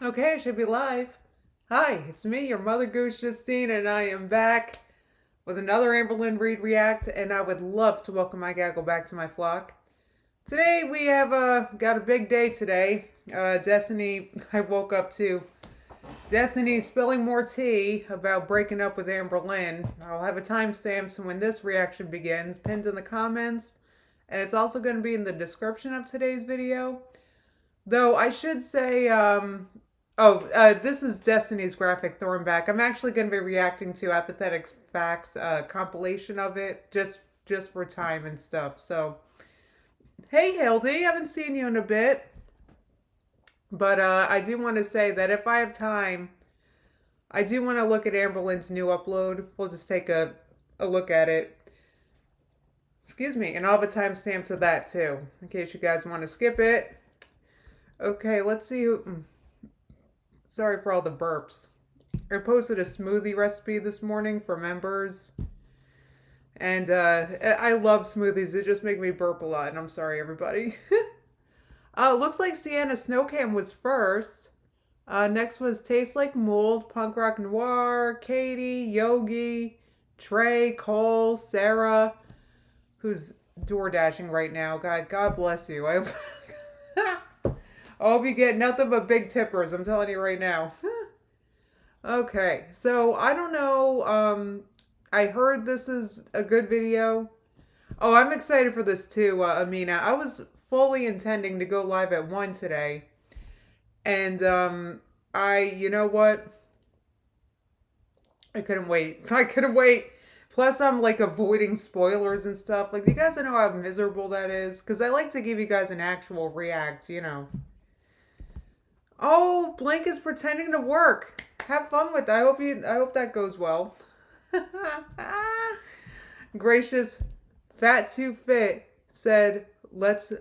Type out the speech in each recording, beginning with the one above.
Okay, it should be live. Hi, it's me, your mother goose Justine, and I am back with another Amberlynn Reed React, and I would love to welcome my gaggle back to my flock. Today we have got a big day today. Destiny, I woke up to Destiny spilling more tea about breaking up with Amberlynn. I'll have a timestamp so when this reaction begins, pinned in the comments, and it's also going to be in the description of today's video. Though I should say, this is Destiny's graphic throwback. I'm actually going to be reacting to Apathetic Facts compilation of it, just for time and stuff. So, hey Hildy, haven't seen you in a bit, but I do want to say that if I have time, I do want to look at Amberlynn's new upload. We'll just take a look at it. Excuse me, and I'll have a timestamp to that too, in case you guys want to skip it. Okay, let's see who. Sorry for all the burps. I posted a smoothie recipe this morning for members. And I love smoothies. They just make me burp a lot. And I'm sorry, everybody. Looks like Sienna Snowcam was first. Next was Taste Like Mold, Punk Rock Noir, Katie, Yogi, Trey, Cole, Sarah, who's door dashing right now. God bless you. I hope you get nothing but big tippers. I'm telling you right now. Okay, so I don't know. I heard this is a good video. Oh, I'm excited for this too, Amina. I was fully intending to go live at 1 today. And you know what? I couldn't wait. I couldn't wait. Plus, I'm like avoiding spoilers and stuff. Like, you guys know how miserable that is? Because I like to give you guys an actual react, you know. Oh, Blink is pretending to work. Have fun with that. I hope that goes well. Gracious Fat Too Fit said, let's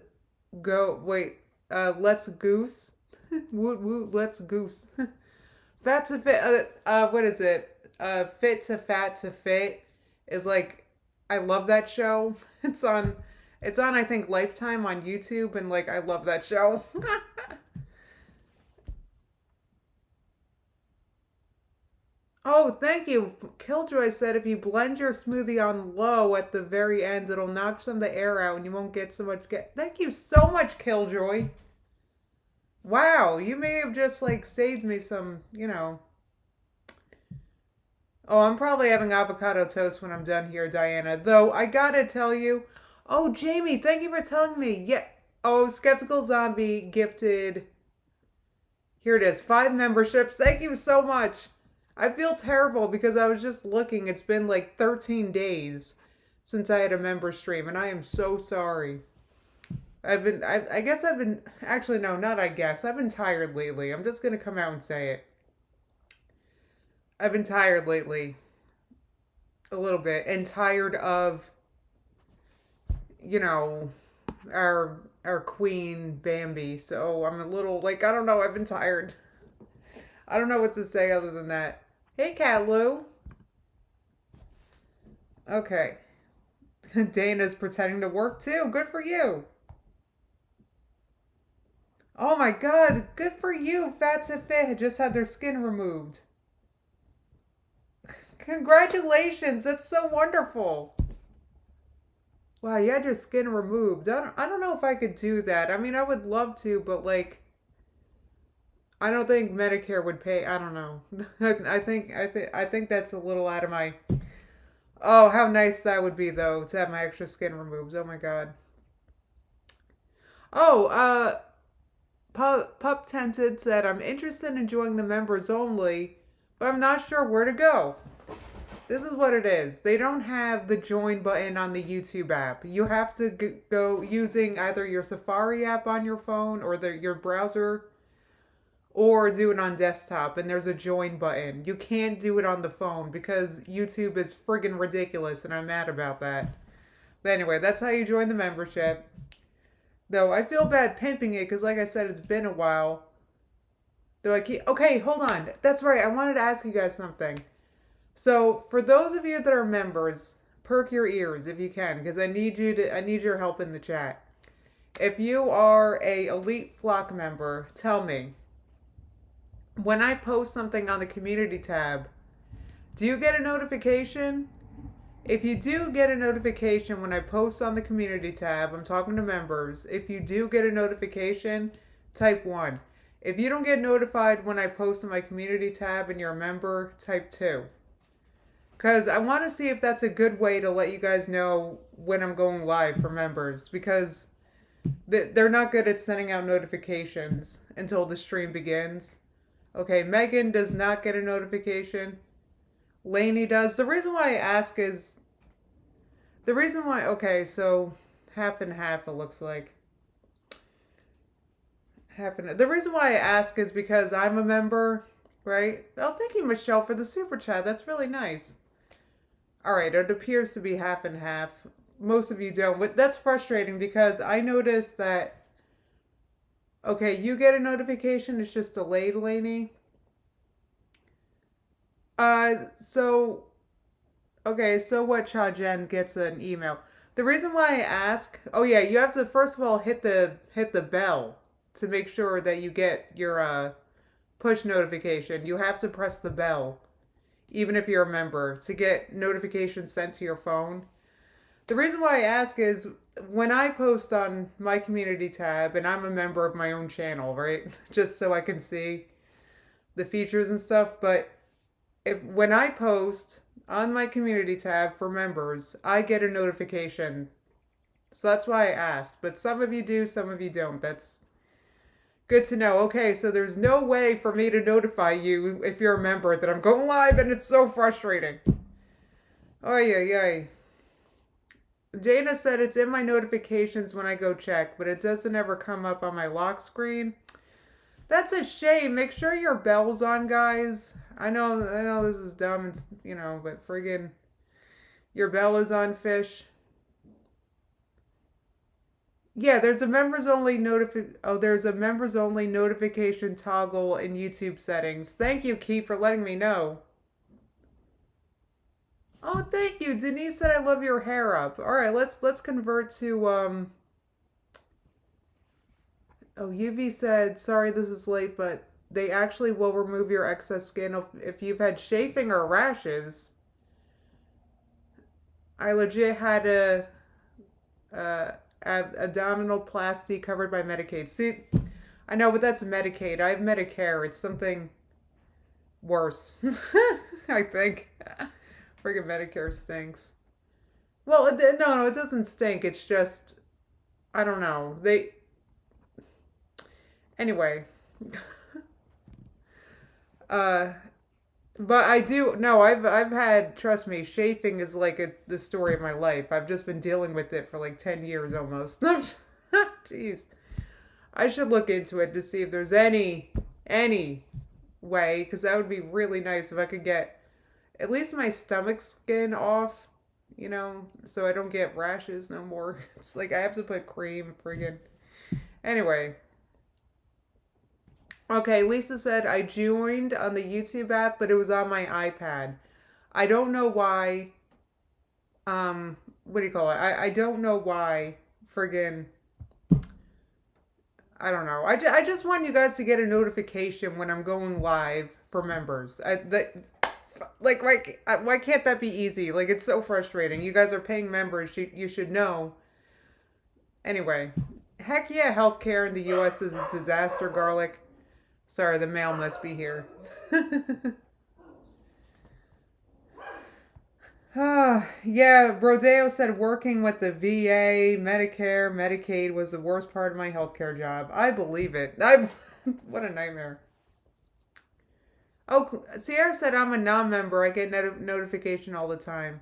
go. Wait, let's goose. Woot woot, let's goose. Fat to fit, what is it? Fit to Fat to Fit is like, I love that show. It's on, I think, Lifetime on YouTube, and like, I love that show. Oh, thank you. Killjoy said if you blend your smoothie on low at the very end, it'll knock some of the air out and you won't get so much. Thank you so much, Killjoy. Wow, you may have just like saved me some, you know. Oh, I'm probably having avocado toast when I'm done here, Diana. Though I gotta tell you. Oh, Jamie, thank you for telling me. Yeah. Oh, Skeptical Zombie gifted. Here it is, 5 memberships. Thank you so much. I feel terrible because I was just looking. It's been like 13 days since I had a member stream, and I am so sorry. I guess I've been, actually, no, not I guess. I've been tired lately. I'm just going to come out and say it. I've been tired lately. A little bit. And tired of, you know, our queen, Bambi. So I'm a little, like, I don't know. I've been tired. I don't know what to say other than that. Hey, Cat Lou. Okay. Dana's pretending to work too. Good for you. Oh my god, good for you. Fat to Fit had just had their skin removed. Congratulations, that's so wonderful. Wow, you had your skin removed. I don't know if I could do that. I mean, I would love to, but like, I don't think Medicare would pay. I don't know. I think that's a little out of my. Oh, how nice that would be though to have my extra skin removed. Oh my god. Oh, Pup Tented said I'm interested in joining the members only, but I'm not sure where to go. This is what it is. They don't have the join button on the YouTube app. You have to go using either your Safari app on your phone or your browser, or do it on desktop, and there's a join button. You can't do it on the phone because YouTube is friggin' ridiculous, and I'm mad about that. But anyway, that's how you join the membership. Though I feel bad pimping it because, like I said, it's been a while. They're like, okay, hold on. That's right. I wanted to ask you guys something. So for those of you that are members, perk your ears if you can, because I need your help in the chat. If you are a Elite Flock member, tell me. when I post something on the community tab, do you get a notification? If you do get a notification when I post on the community tab, I'm talking to members. If you do get a notification, type 1. If you don't get notified when I post on my community tab and you're a member, type 2. Because I want to see if that's a good way to let you guys know when I'm going live for members. Because they're not good at sending out notifications until the stream begins. Okay, Megan does not get a notification. Lainey does. The reason why I ask is... Okay, so half and half it looks like. The reason why I ask is because I'm a member, right? Oh, thank you, Michelle, for the super chat. That's really nice. All right, it appears to be half and half. Most of you don't, but that's frustrating because I noticed that... Okay, you get a notification. It's just delayed, Lainey. So... Okay, so what? Cha Jen gets an email. The reason why I ask... Oh, yeah, you have to, first of all, hit the bell to make sure that you get your push notification. You have to press the bell, even if you're a member, to get notifications sent to your phone. The reason why I ask is when I post on my community tab, and I'm a member of my own channel, right? Just so I can see the features and stuff. But when I post on my community tab for members, I get a notification. So that's why I asked. But some of you do, some of you don't. That's good to know. Okay, so there's no way for me to notify you if you're a member that I'm going live, and it's so frustrating. Oh, yeah. Jana said it's in my notifications when I go check, but it doesn't ever come up on my lock screen. That's a shame. Make sure your bell's on, guys. I know this is dumb, it's, but friggin' your bell is on, fish. Yeah, there's a members only notification toggle in YouTube settings. Thank you, Keith, for letting me know. Oh, thank you. Denise said I love your hair up. All right, let's convert to Oh, UV said, sorry this is late, but they actually will remove your excess skin if you've had chafing or rashes. I legit had a abdominoplasty covered by Medicaid. See, I know, but that's Medicaid. I have Medicare. It's something worse. I think. Friggin' Medicare stinks. Well, no, it doesn't stink. It's just, I don't know. Anyway. But I do, no, I've had, trust me, chafing is like the story of my life. I've just been dealing with it for like 10 years almost. Jeez. I should look into it to see if there's any way, because that would be really nice if I could get at least my stomach skin off, so I don't get rashes no more. It's like I have to put cream, friggin'. Anyway. Okay, Lisa said I joined on the YouTube app, but it was on my iPad. I don't know why. What do you call it? I don't know why. Friggin'. I don't know. I just want you guys to get a notification when I'm going live for members. Why can't that be easy? Like, it's so frustrating. You guys are paying members. You should know. Anyway, heck yeah, healthcare in the U.S. is a disaster, Garlic. Sorry, the mail must be here. Yeah, Brodeo said working with the VA, Medicare, Medicaid was the worst part of my healthcare job. I believe it. What a nightmare. Oh, Sierra said I'm a non-member. I get notification all the time.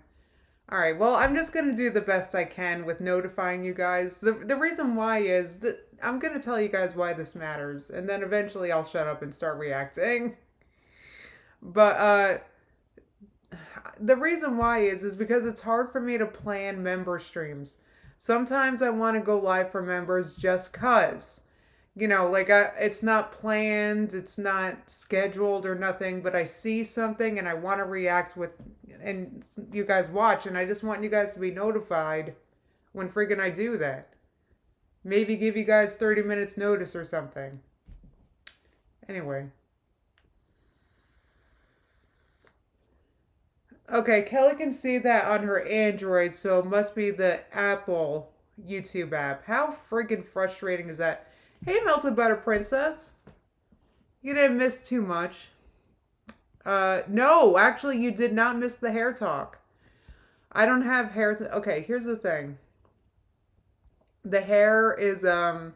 All right, well, I'm just going to do the best I can with notifying you guys. The reason why is that I'm going to tell you guys why this matters, and then eventually I'll shut up and start reacting. But the reason why is because it's hard for me to plan member streams. Sometimes I want to go live for members just cause. It's not planned, it's not scheduled or nothing, but I see something and I want to react and you guys watch, and I just want you guys to be notified when friggin' I do that. Maybe give you guys 30 minutes notice or something. Anyway. Okay, Kelly can see that on her Android, so it must be the Apple YouTube app. How friggin' frustrating is that? Hey, Melted Butter Princess. You didn't miss too much. No, actually, you did not miss the hair talk. I don't have hair. Okay, here's the thing. The hair is I'm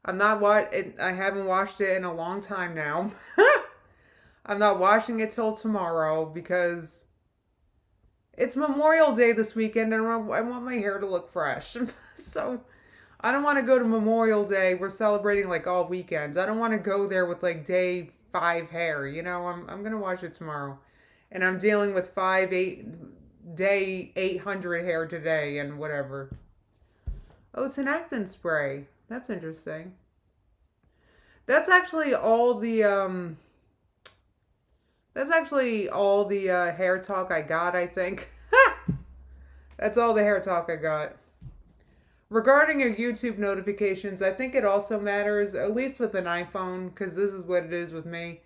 not I haven't washed it in a long time now. I'm not washing it till tomorrow because it's Memorial Day this weekend and I want my hair to look fresh. So I don't want to go to Memorial Day. We're celebrating like all weekends. I don't want to go there with like day 5 hair. You know, I'm gonna wash it tomorrow, and I'm dealing with 800 hair today and whatever. Oh, it's an actin spray. That's interesting. That's actually all the hair talk I got, I think. That's all the hair talk I got. Regarding your YouTube notifications, I think it also matters, at least with an iPhone, because this is what it is with me.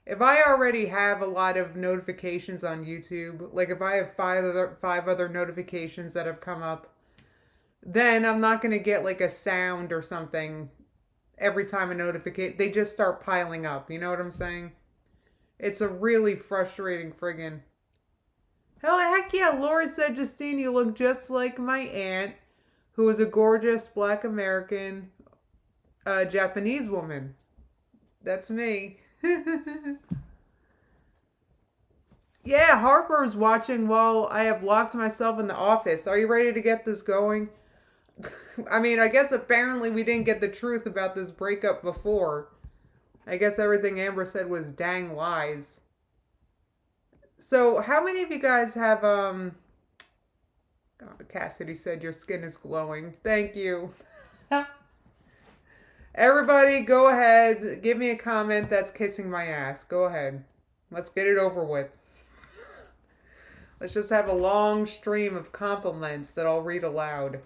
If I already have a lot of notifications on YouTube, like if I have five other notifications that have come up, then I'm not going to get like a sound or something every time a notification. They just start piling up. You know what I'm saying? It's a really frustrating friggin'. Hell, heck yeah, Lori said, Justine, you look just like my aunt, who is a gorgeous black American Japanese woman. That's me. Yeah, Harper's watching while I have locked myself in the office. Are you ready to get this going? I mean, I guess apparently we didn't get the truth about this breakup before. I guess everything Amber said was dang lies. So, how many of you guys have, Cassidy said your skin is glowing. Thank you. Everybody, go ahead. Give me a comment that's kissing my ass. Go ahead. Let's get it over with. Let's just have a long stream of compliments that I'll read aloud.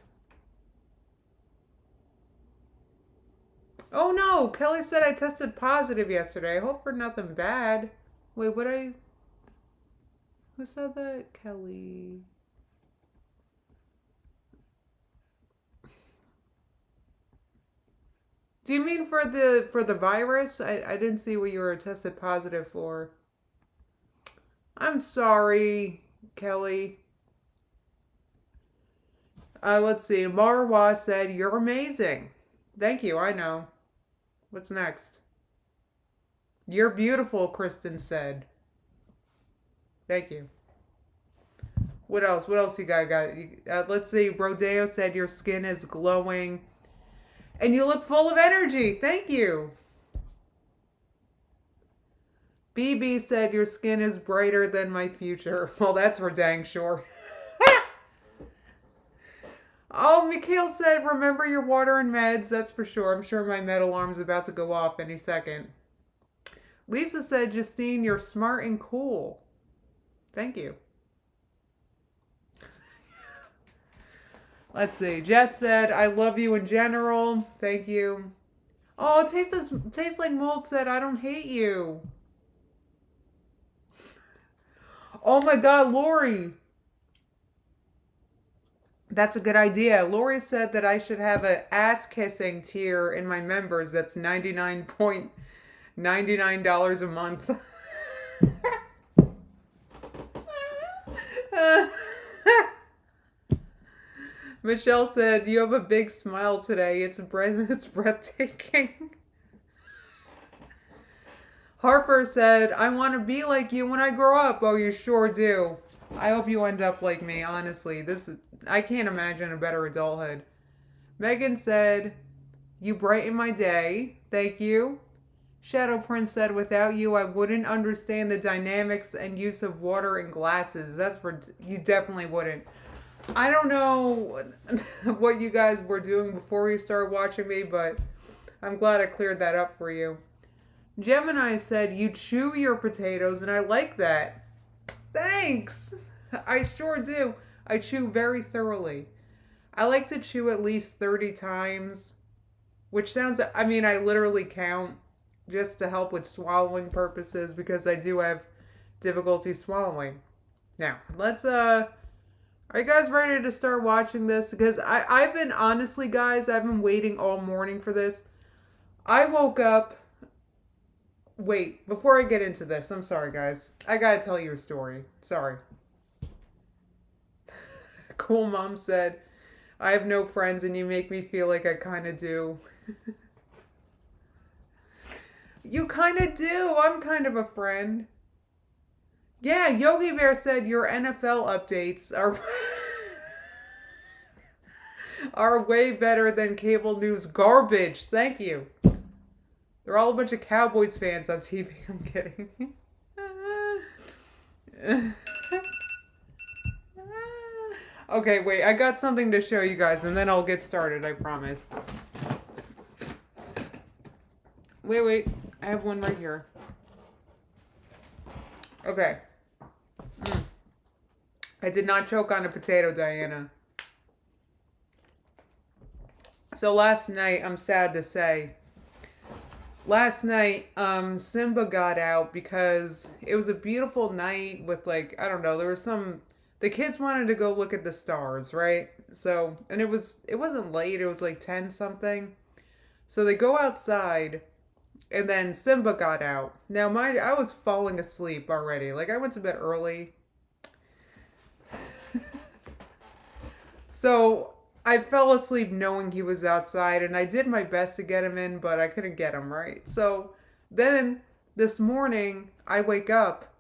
Oh no, Kelly said I tested positive yesterday. I hope for nothing bad. Wait, who said that? Kelly. Do you mean for the virus? I didn't see what you were tested positive for. I'm sorry, Kelly. Let's see. Marwa said, you're amazing. Thank you, I know. What's next? You're beautiful, Kristen said. Thank you. What else? What else you got? Let's see. Rodeo said your skin is glowing. And you look full of energy. Thank you. BB said your skin is brighter than my future. Well, that's for dang sure. Oh, Mikhail said, remember your water and meds. That's for sure. I'm sure my med alarm's about to go off any second. Lisa said, Justine, you're smart and cool. Thank you. Let's see. Jess said, I love you in general. Thank you. Oh, it tastes like mold said, I don't hate you. Oh my God, Lori. That's a good idea. Lori said that I should have an ass kissing tier in my members. That's $99.99 a month. Michelle said, you have a big smile today. It's breathtaking. Harper said, I want to be like you when I grow up. Oh, you sure do. I hope you end up like me, honestly. I can't imagine a better adulthood. Megan said, you brighten my day. Thank you. Shadow Prince said, without you, I wouldn't understand the dynamics and use of water in glasses. You definitely wouldn't. I don't know what you guys were doing before you started watching me, but I'm glad I cleared that up for you. Gemini said, you chew your potatoes, and I like that. Thanks. I sure do. I chew very thoroughly. I like to chew at least 30 times, which sounds, I mean, I literally count just to help with swallowing purposes because I do have difficulty swallowing. Now, let's, are you guys ready to start watching this? Because I've been, honestly, guys, I've been waiting all morning for this. I woke up, wait, before I get into this, I'm sorry, guys. I gotta tell you a story. Sorry. Cool Mom said, I have no friends and you make me feel like I kind of do. You kind of do. I'm kind of a friend. Yeah, Yogi Bear said your NFL updates are are way better than cable news garbage. Thank you. They're all a bunch of Cowboys fans on TV. I'm kidding. Okay, wait. I got something to show you guys, and then I'll get started. I promise. Wait. I have one right here. Okay. I did not choke on a potato, Diana. So last night, I'm sad to say, last night, Simba got out because it was a beautiful night with, like, I don't know, there was some, the kids wanted to go look at the stars, right? So, and it wasn't late, it was like 10 something. So they go outside, and then Simba got out. Now, I was falling asleep already. Like, I went to bed early. So I fell asleep knowing he was outside, and I did my best to get him in, but I couldn't get him, right? So then this morning, I wake up,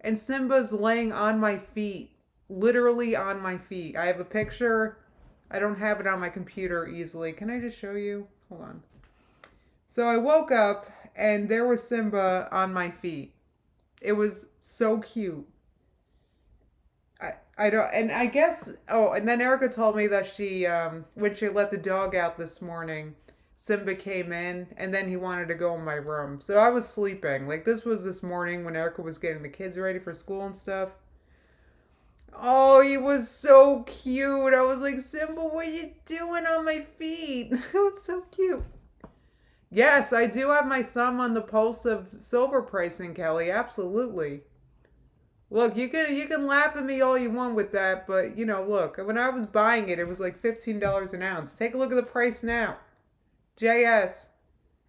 and Simba's laying on my feet, literally on my feet. I have a picture. I don't have it on my computer easily. Can I just show you? Hold on. So I woke up, and there was Simba on my feet. It was so cute. I don't, and I guess, oh, and then Erica told me that she, when she let the dog out this morning, Simba came in, and then he wanted to go in my room. So I was sleeping. Like, this was this morning when Erica was getting the kids ready for school and stuff. Oh, he was so cute. I was like, Simba, what are you doing on my feet? It was so cute. Yes, I do have my thumb on the pulse of silver pricing, Kelly. Absolutely. Look, you can laugh at me all you want with that, but, you know, look, when I was buying it, it was like $15 an ounce. Take a look at the price now. JS.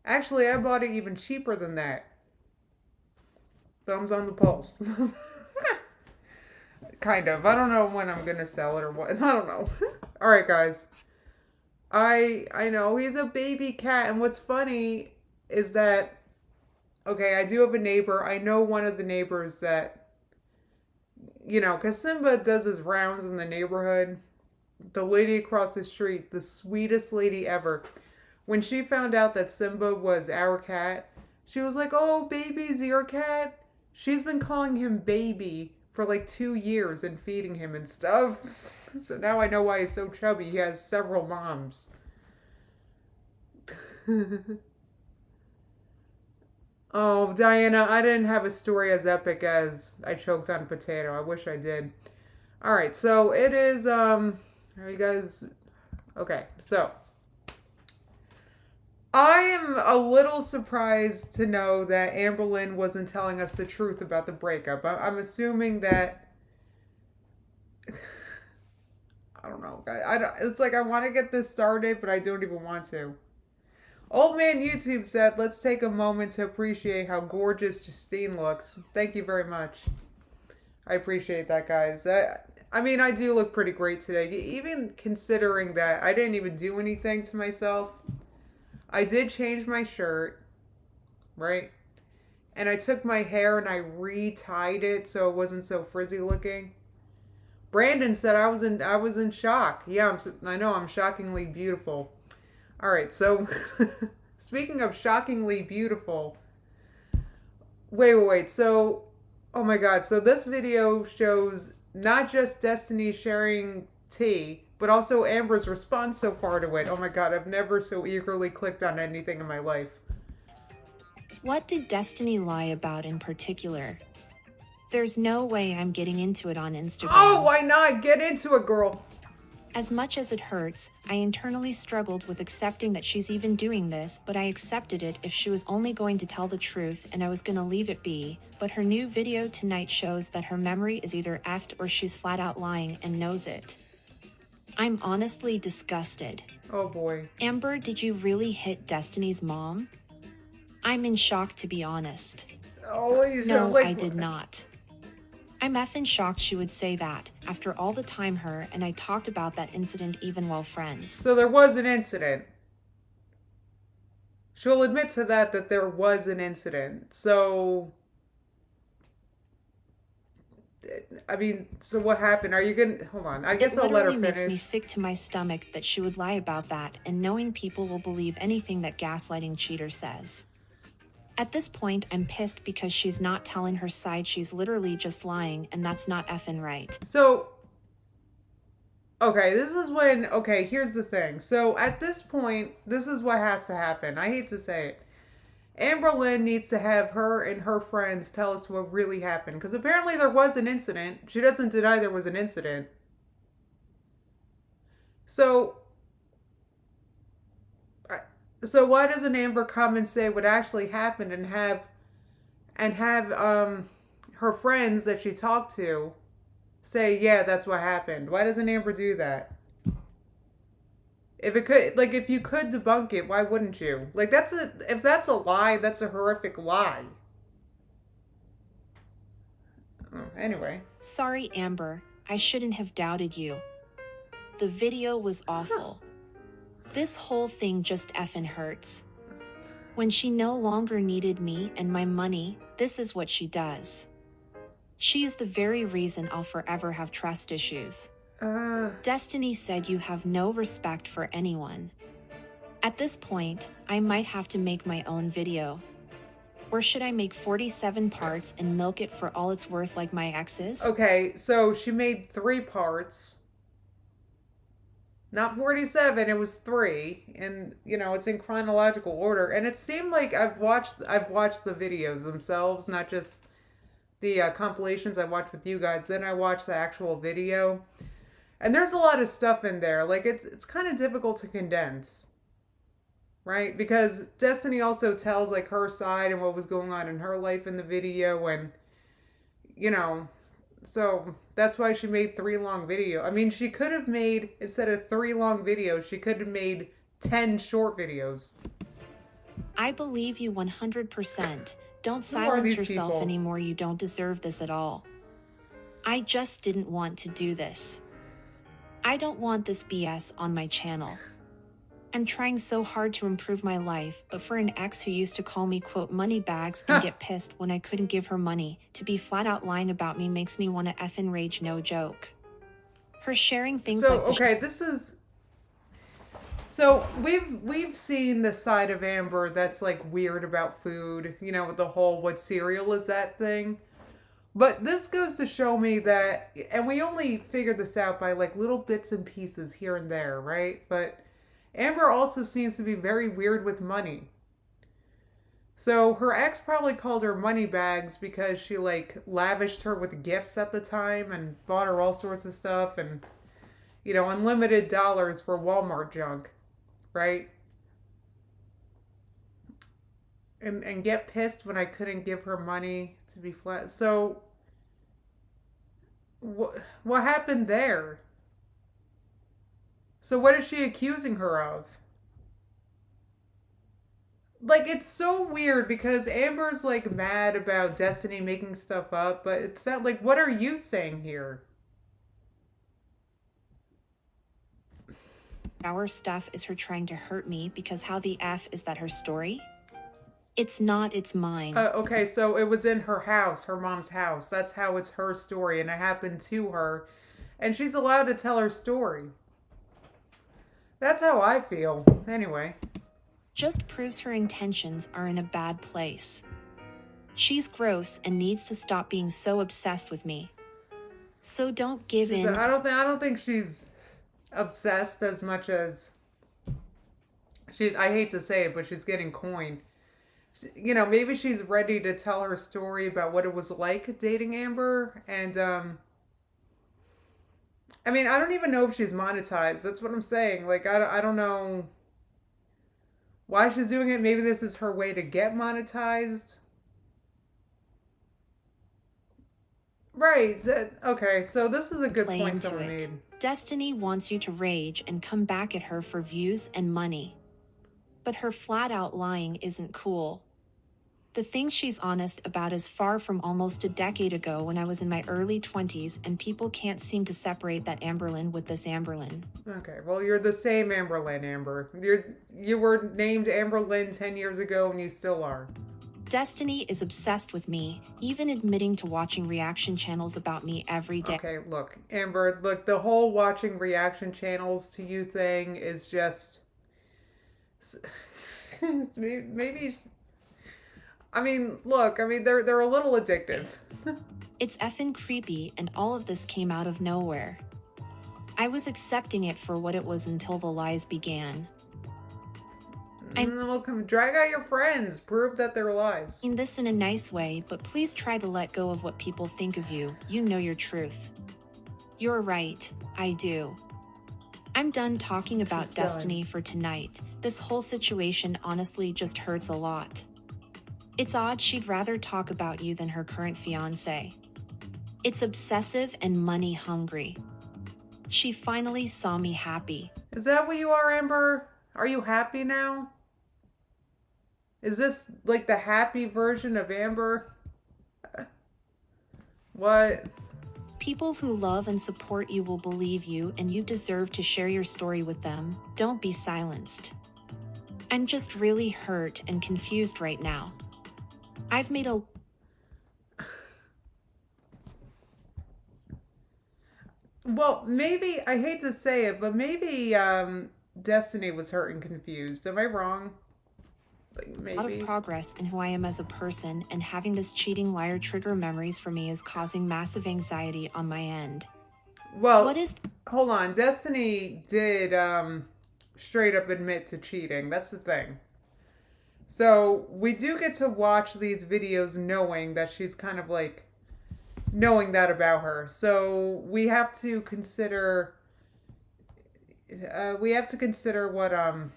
Actually, I bought it even cheaper than that. Thumbs on the pulse. Kind of. I don't know when I'm going to sell it or what. I don't know. All right, guys. I know he's a baby cat, and what's funny is that, okay, I do have a neighbor. I know one of the neighbors that, you know, because Simba does his rounds in the neighborhood. The lady across the street, the sweetest lady ever. When she found out that Simba was our cat, she was like, oh, baby's your cat? She's been calling him baby for like 2 years and feeding him and stuff. So now I know why he's so chubby. He has several moms. Oh, Diana, I didn't have a story as epic as I choked on a potato. I wish I did. All right, so it is, are you guys, okay, so I am a little surprised to know that Amberlynn wasn't telling us the truth about the breakup. I'm assuming that, I don't know, it's like I want to get this started, but I don't even want to. Old Man YouTube said, let's take a moment to appreciate how gorgeous Justine looks. Thank you very much. I appreciate that, guys. I mean, I do look pretty great today. Even considering that I didn't even do anything to myself. I did change my shirt, right? And I took my hair and I re-tied it so it wasn't so frizzy looking. Brandon said I was in shock. Yeah, I know, I'm shockingly beautiful. All right, so speaking of shockingly beautiful, wait. So, oh my God. So this video shows not just Destiny sharing tea, but also Amber's response so far to it. Oh my God, I've never so eagerly clicked on anything in my life. What did Destiny lie about in particular? There's no way I'm getting into it on Instagram. Oh, why not? Get into it, girl. As much as it hurts, I internally struggled with accepting that she's even doing this, but I accepted it if she was only going to tell the truth and I was gonna leave it be. But her new video tonight shows that her memory is either effed or she's flat out lying and knows it. I'm honestly disgusted. Oh boy. Amber, did you really hit Destiny's mom? I'm in shock, to be honest. Oh, No, I did not. I'm effing shocked she would say that, after all the time her and I talked about that incident even while friends. So there was an incident. She'll admit to that there was an incident. So, I mean, so what happened? Are you gonna, hold on, I guess I'll let her It literally finish. makes me sick to my stomach that she would lie about that, and knowing people will believe anything that gaslighting cheater says. At this point, I'm pissed because she's not telling her side, she's literally just lying, and that's not effing right. So, okay, this is when, okay, here's the thing. So at this point, this is what has to happen. I hate to say it. Amber Lynn needs to have her and her friends tell us what really happened. Because apparently there was an incident. She doesn't deny there was an incident. So why doesn't Amber come and say what actually happened and have her friends that she talked to say, yeah, that's what happened? Why doesn't Amber do that? If it could, like, if you could debunk it, why wouldn't you? Like, if that's a lie, that's a horrific lie. Oh, anyway. Sorry, Amber, I shouldn't have doubted you. The video was awful. This whole thing just effing hurts. When she no longer needed me and my money, this is what she does. She is the very reason I'll forever have trust issues. Destiny said you have no respect for anyone. At this point, I might have to make my own video. Or should I make 47 parts and milk it for all it's worth like my ex's? Okay, so she made 3 parts. Not 47, it was 3. And, you know, it's in chronological order. And it seemed like I've watched the videos themselves, not just the compilations I watched with you guys. Then I watched the actual video. And there's a lot of stuff in there. Like, it's kind of difficult to condense. Right? Because Destiny also tells, like, her side and what was going on in her life in the video. And, you know, so that's why she made 3 long videos. I mean, she could have made, instead of 3 long videos, she could have made 10 short videos. I believe you 100%. Don't silence yourself anymore. You don't deserve this at all. I just didn't want to do this. I don't want this BS on my channel. I'm trying so hard to improve my life, but for an ex who used to call me, quote, money bags and get pissed when I couldn't give her money, to be flat out lying about me makes me want to effing rage, no joke. Her sharing things like this. Okay, this is... So, we've seen the side of Amber that's, like, weird about food, you know, with the whole what cereal is that thing. But this goes to show me that, and we only figured this out by, like, little bits and pieces here and there, right? But Amber also seems to be very weird with money. So her ex probably called her money bags because she, like, lavished her with gifts at the time and bought her all sorts of stuff and, you know, unlimited dollars for Walmart junk, right? And get pissed when I couldn't give her money to be flat. So what happened there? So what is she accusing her of? Like, it's so weird because Amber's, like, mad about Destiny making stuff up, but it's not, like, what are you saying here? Our stuff is her trying to hurt me because how the F is that her story? It's not, it's mine. Okay, so it was in her house, her mom's house. That's how it's her story, and it happened to her. And she's allowed to tell her story. That's how I feel. Anyway. Just proves her intentions are in a bad place. She's gross and needs to stop being so obsessed with me. So don't give in. I don't think she's obsessed as much as I hate to say it, but she's getting coin. You know, maybe she's ready to tell her story about what it was like dating Amber, and I mean, I don't even know if she's monetized. That's what I'm saying. Like, I don't know why she's doing it. Maybe this is her way to get monetized. Right. Okay, so this is a good Play point into someone it. made. Destiny wants you to rage and come back at her for views and money. But her flat out lying isn't cool. The things she's honest about is far from almost a decade ago when I was in my early 20s and people can't seem to separate that Amberlynn with this Amberlynn. Okay, well, you're the same Amber Lynn, Amber. You were named Amber Lynn 10 years ago and you still are. Destiny is obsessed with me, even admitting to watching reaction channels about me every day. Okay, look, Amber, look, the whole watching reaction channels to you thing is just maybe I mean, look, I mean they're a little addictive. It's effing creepy, and all of this came out of nowhere. I was accepting it for what it was until the lies began. Well, come drag out your friends, prove that they're lies. I mean this in a nice way, but please try to let go of what people think of you. You know your truth. You're right, I do. I'm done talking about She's Destiny done. for tonight. This whole situation honestly just hurts a lot. It's odd she'd rather talk about you than her current fiancé. It's obsessive and money hungry. She finally saw me happy. Is that what you are, Amber? Are you happy now? Is this like the happy version of Amber? What? People who love and support you will believe you, and you deserve to share your story with them. Don't be silenced. I'm just really hurt and confused right now. I've made a Well, maybe I hate to say it, but maybe Destiny was hurt and confused. Am I wrong? Like lot of maybe. progress in who I am as a person, and having this cheating liar trigger memories for me is causing massive anxiety on my end. Well, What is hold on. Destiny did straight up admit to cheating. That's the thing. So we do get to watch these videos knowing that she's kind of like knowing that about her. So we have to consider what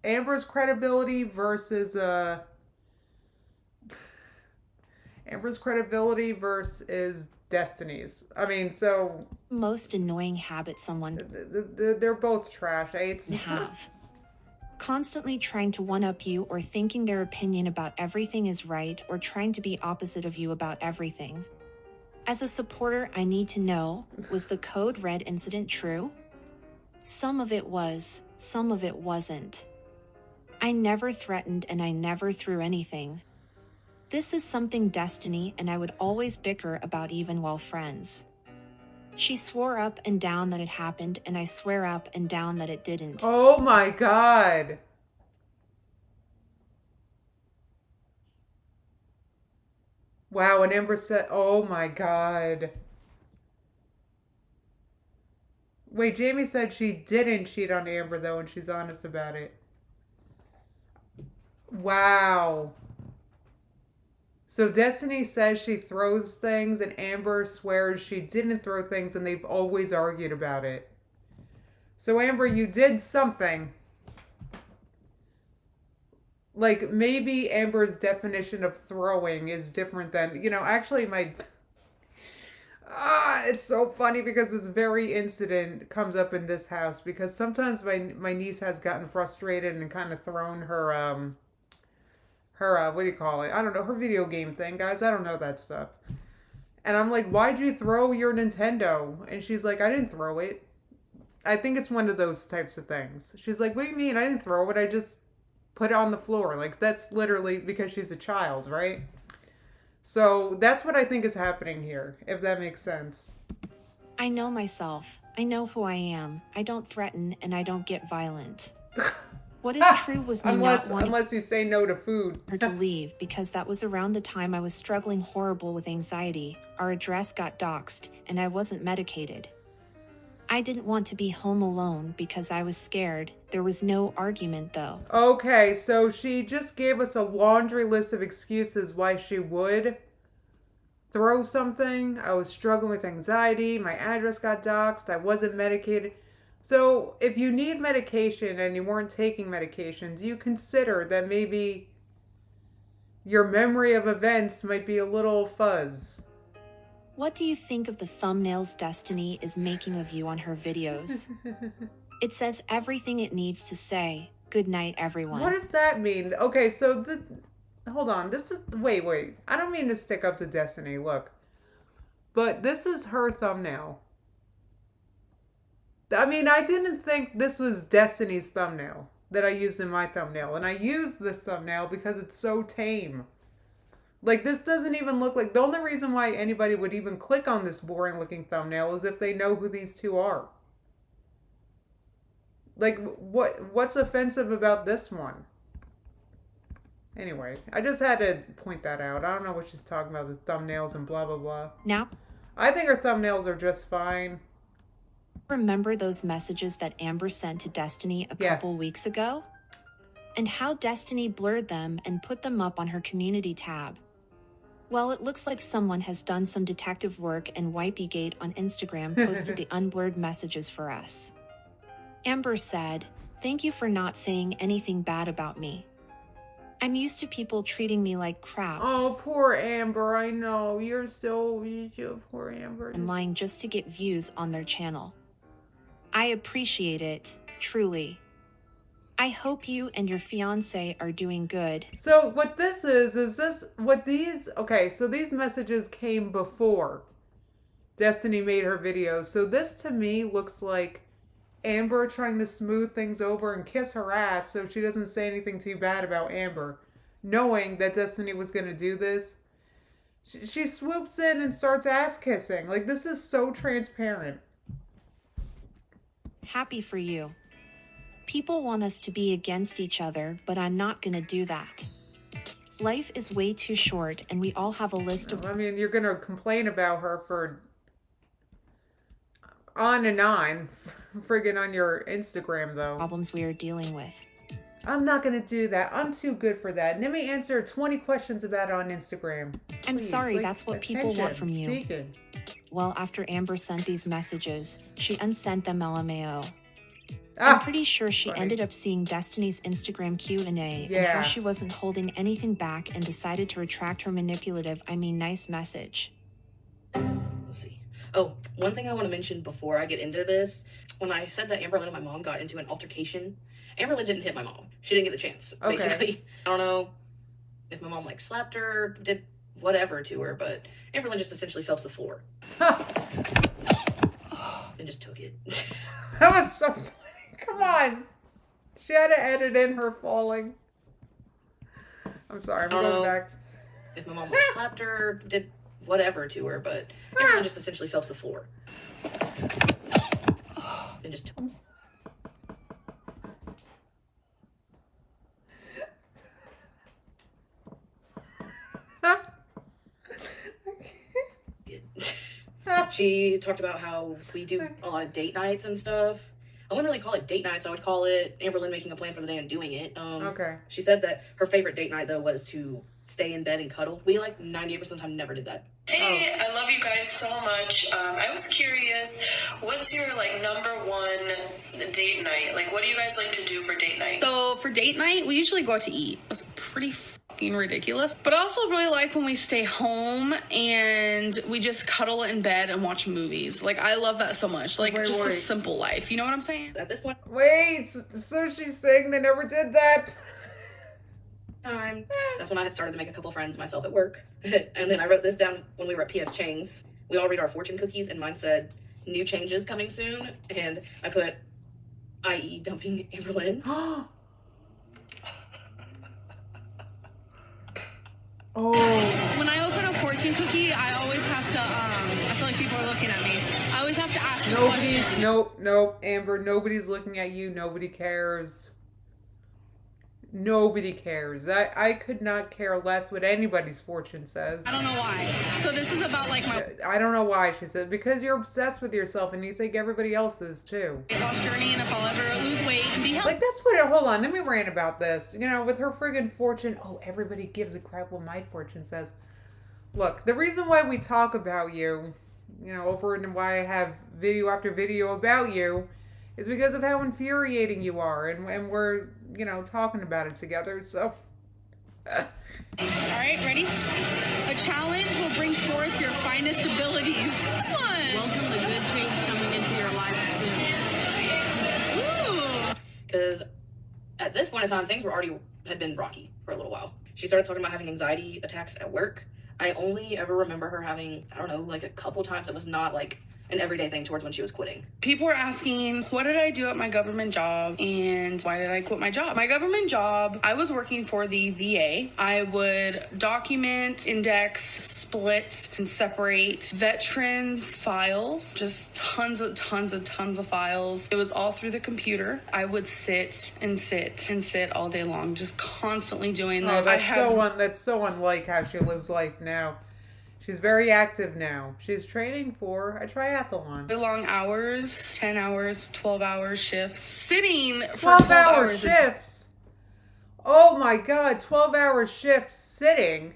Amber's credibility versus Amber's credibility versus Destiny's. I mean, so most annoying habit someone they're both trash. can have? Constantly trying to one-up you or thinking their opinion about everything is right or trying to be opposite of you about everything. As a supporter, I need to know, was the Code Red incident true? Some of it was, some of it wasn't. I never threatened and I never threw anything. This is something Destiny and I would always bicker about even while friends. She swore up and down that it happened, and I swear up and down that it didn't. Oh my god. Wow, and Amber said, oh my god. Wait, Jamie said she didn't cheat on Amber though, and she's honest about it. Wow. So Destiny says she throws things, and Amber swears she didn't throw things, and they've always argued about it. So Amber, you did something. Like maybe Amber's definition of throwing is different than, actually it's so funny because this very incident comes up in this house because sometimes my niece has gotten frustrated and kind of thrown her what do you call it? I don't know, her video game thing, guys. I don't know that stuff. And I'm like, why'd you throw your Nintendo? And she's like, I didn't throw it. I think it's one of those types of things. She's like, what do you mean? I didn't throw it. I just put it on the floor. Like, that's literally because she's a child, right? So that's what I think is happening here, if that makes sense. I know myself. I know who I am. I don't threaten and I don't get violent. What is true was me not wanting Unless you say no to food. her to leave because that was around the time I was struggling horrible with anxiety. Our address got doxed and I wasn't medicated. I didn't want to be home alone because I was scared. There was no argument though. Okay, so she just gave us a laundry list of excuses why she would throw something. I was struggling with anxiety. My address got doxxed. I wasn't medicated. So if you need medication and you weren't taking medication, do you consider that maybe your memory of events might be a little fuzz? What do you think of the thumbnails Destiny is making of you on her videos? It says everything it needs to say. Good night, everyone. What does that mean? Okay, so hold on. This is wait. I don't mean to stick up to Destiny. Look, but this is her thumbnail. I mean, I didn't think this was Destiny's thumbnail that I used in my thumbnail, and I used this thumbnail because it's so tame. Like, this doesn't even look like... The only reason why anybody would even click on this boring-looking thumbnail is if they know who these two are. Like, what's offensive about this one? Anyway, I just had to point that out. I don't know what she's talking about, the thumbnails and blah, blah, blah. Now, I think her thumbnails are just fine. remember those messages that Amber sent to Destiny a couple weeks ago? And how Destiny blurred them and put them up on her community tab? Well, it looks like someone has done some detective work and Wipegate on Instagram posted the unblurred messages for us. Amber said, "Thank you for not saying anything bad about me. I'm used to people treating me like crap." Oh, poor Amber. I know. You're poor Amber. And lying just to get views on their channel. I appreciate it, truly. I hope you and your fiancé are doing good. So what this is this what these... Okay, so these messages came before Destiny made her video. So this to me looks like Amber trying to smooth things over and kiss her ass so she doesn't say anything too bad about Amber. Knowing that Destiny was going to do this, she swoops in and starts ass kissing. Like, this is so transparent. Happy for you. People want us to be against each other, but I'm not gonna do that. Life is way too short, and we all have a list of... I mean, you're going to complain about her for on and on, friggin' on your Instagram, though. ...problems we are dealing with. I'm not going to do that. I'm too good for that. Let me answer 20 questions about it on Instagram. I'm Please, sorry, like, that's what people want from you. Seeking. Well, after Amber sent these messages, she unsent them LMAO. Ah, I'm pretty sure she funny. ended up seeing Destiny's Instagram Q&A and how she wasn't holding anything back and decided to retract her manipulative, nice message. Let's see. Oh, one thing I want to mention before I get into this, when I said that Amberlynn and my mom got into an altercation, Amberlynn didn't hit my mom. She didn't get the chance, basically. I don't know if my mom, like, slapped her, did whatever to her, but Amberlynn just essentially fell to the floor. And just took it. That was so funny. Come on. She had to edit in her falling. I'm sorry, I'm going back. If my mom, like, slapped her, did whatever to her, but Amberlynn just essentially fell to the floor. And just took it. She talked about how we do a lot of date nights and stuff. I wouldn't really call it date nights. I would call it Amberlynn making a plan for the day and doing it. Okay. She said that her favorite date night, though, was to stay in bed and cuddle. We, like, 98% of the time never did that. Hey, I love you guys so much. I was curious, what's your, like, number one date night? Like, what do you guys like to do for date night? So for date night, we usually go out to eat. It's pretty fucking ridiculous. But I also really like when we stay home and we just cuddle in bed and watch movies. Like, I love that so much. Like, Wait. a simple life. You know what I'm saying? At this point Wait, so she's saying they never did that? time, that's when I had started to make a couple friends myself at work. And then I wrote this down when we were at P.F. Chang's. We all read our fortune cookies, and mine said, "New changes coming soon." And I put, i.e. dumping Amberlynn. Oh. When I open a fortune cookie, I always have to, I feel like people are looking at me. I always have to ask a question. Nope, Amber, nobody's looking at you. Nobody cares. Nobody cares. I could not care less what anybody's fortune says. I don't know why. So this is about, like, my I don't know why, she said. Because you're obsessed with yourself and you think everybody else is too. weight loss journey, and if I'll ever lose weight and be healthy. Like, that's what... Hold on, let me rant about this. You know, with her friggin' fortune... Oh, everybody gives a crap what my fortune says. Look, the reason why we talk about you, over and why I have video after video about you, is because of how infuriating you are, and we're, talking about it together, so. All right, ready? A challenge will bring forth your finest abilities. Come on. Welcome the good change coming into your life soon. Because at this point in time, things had been rocky for a little while. She started talking about having anxiety attacks at work. I only ever remember her having, I don't know, like a couple times. It was not like an everyday thing towards when she was quitting. People were asking, what did I do at my government job and why did I quit my job? My government job, I was working for the VA. I would document, index, split, and separate veterans files, just tons of files. It was all through the computer. I would sit all day long, just constantly doing that. Oh, that's so unlike how she lives life now. She's very active now. She's training for a triathlon. Long hours, 10 hours, 12-hour shifts. Sitting for 12-hour shifts. Oh my God, 12-hour shifts sitting.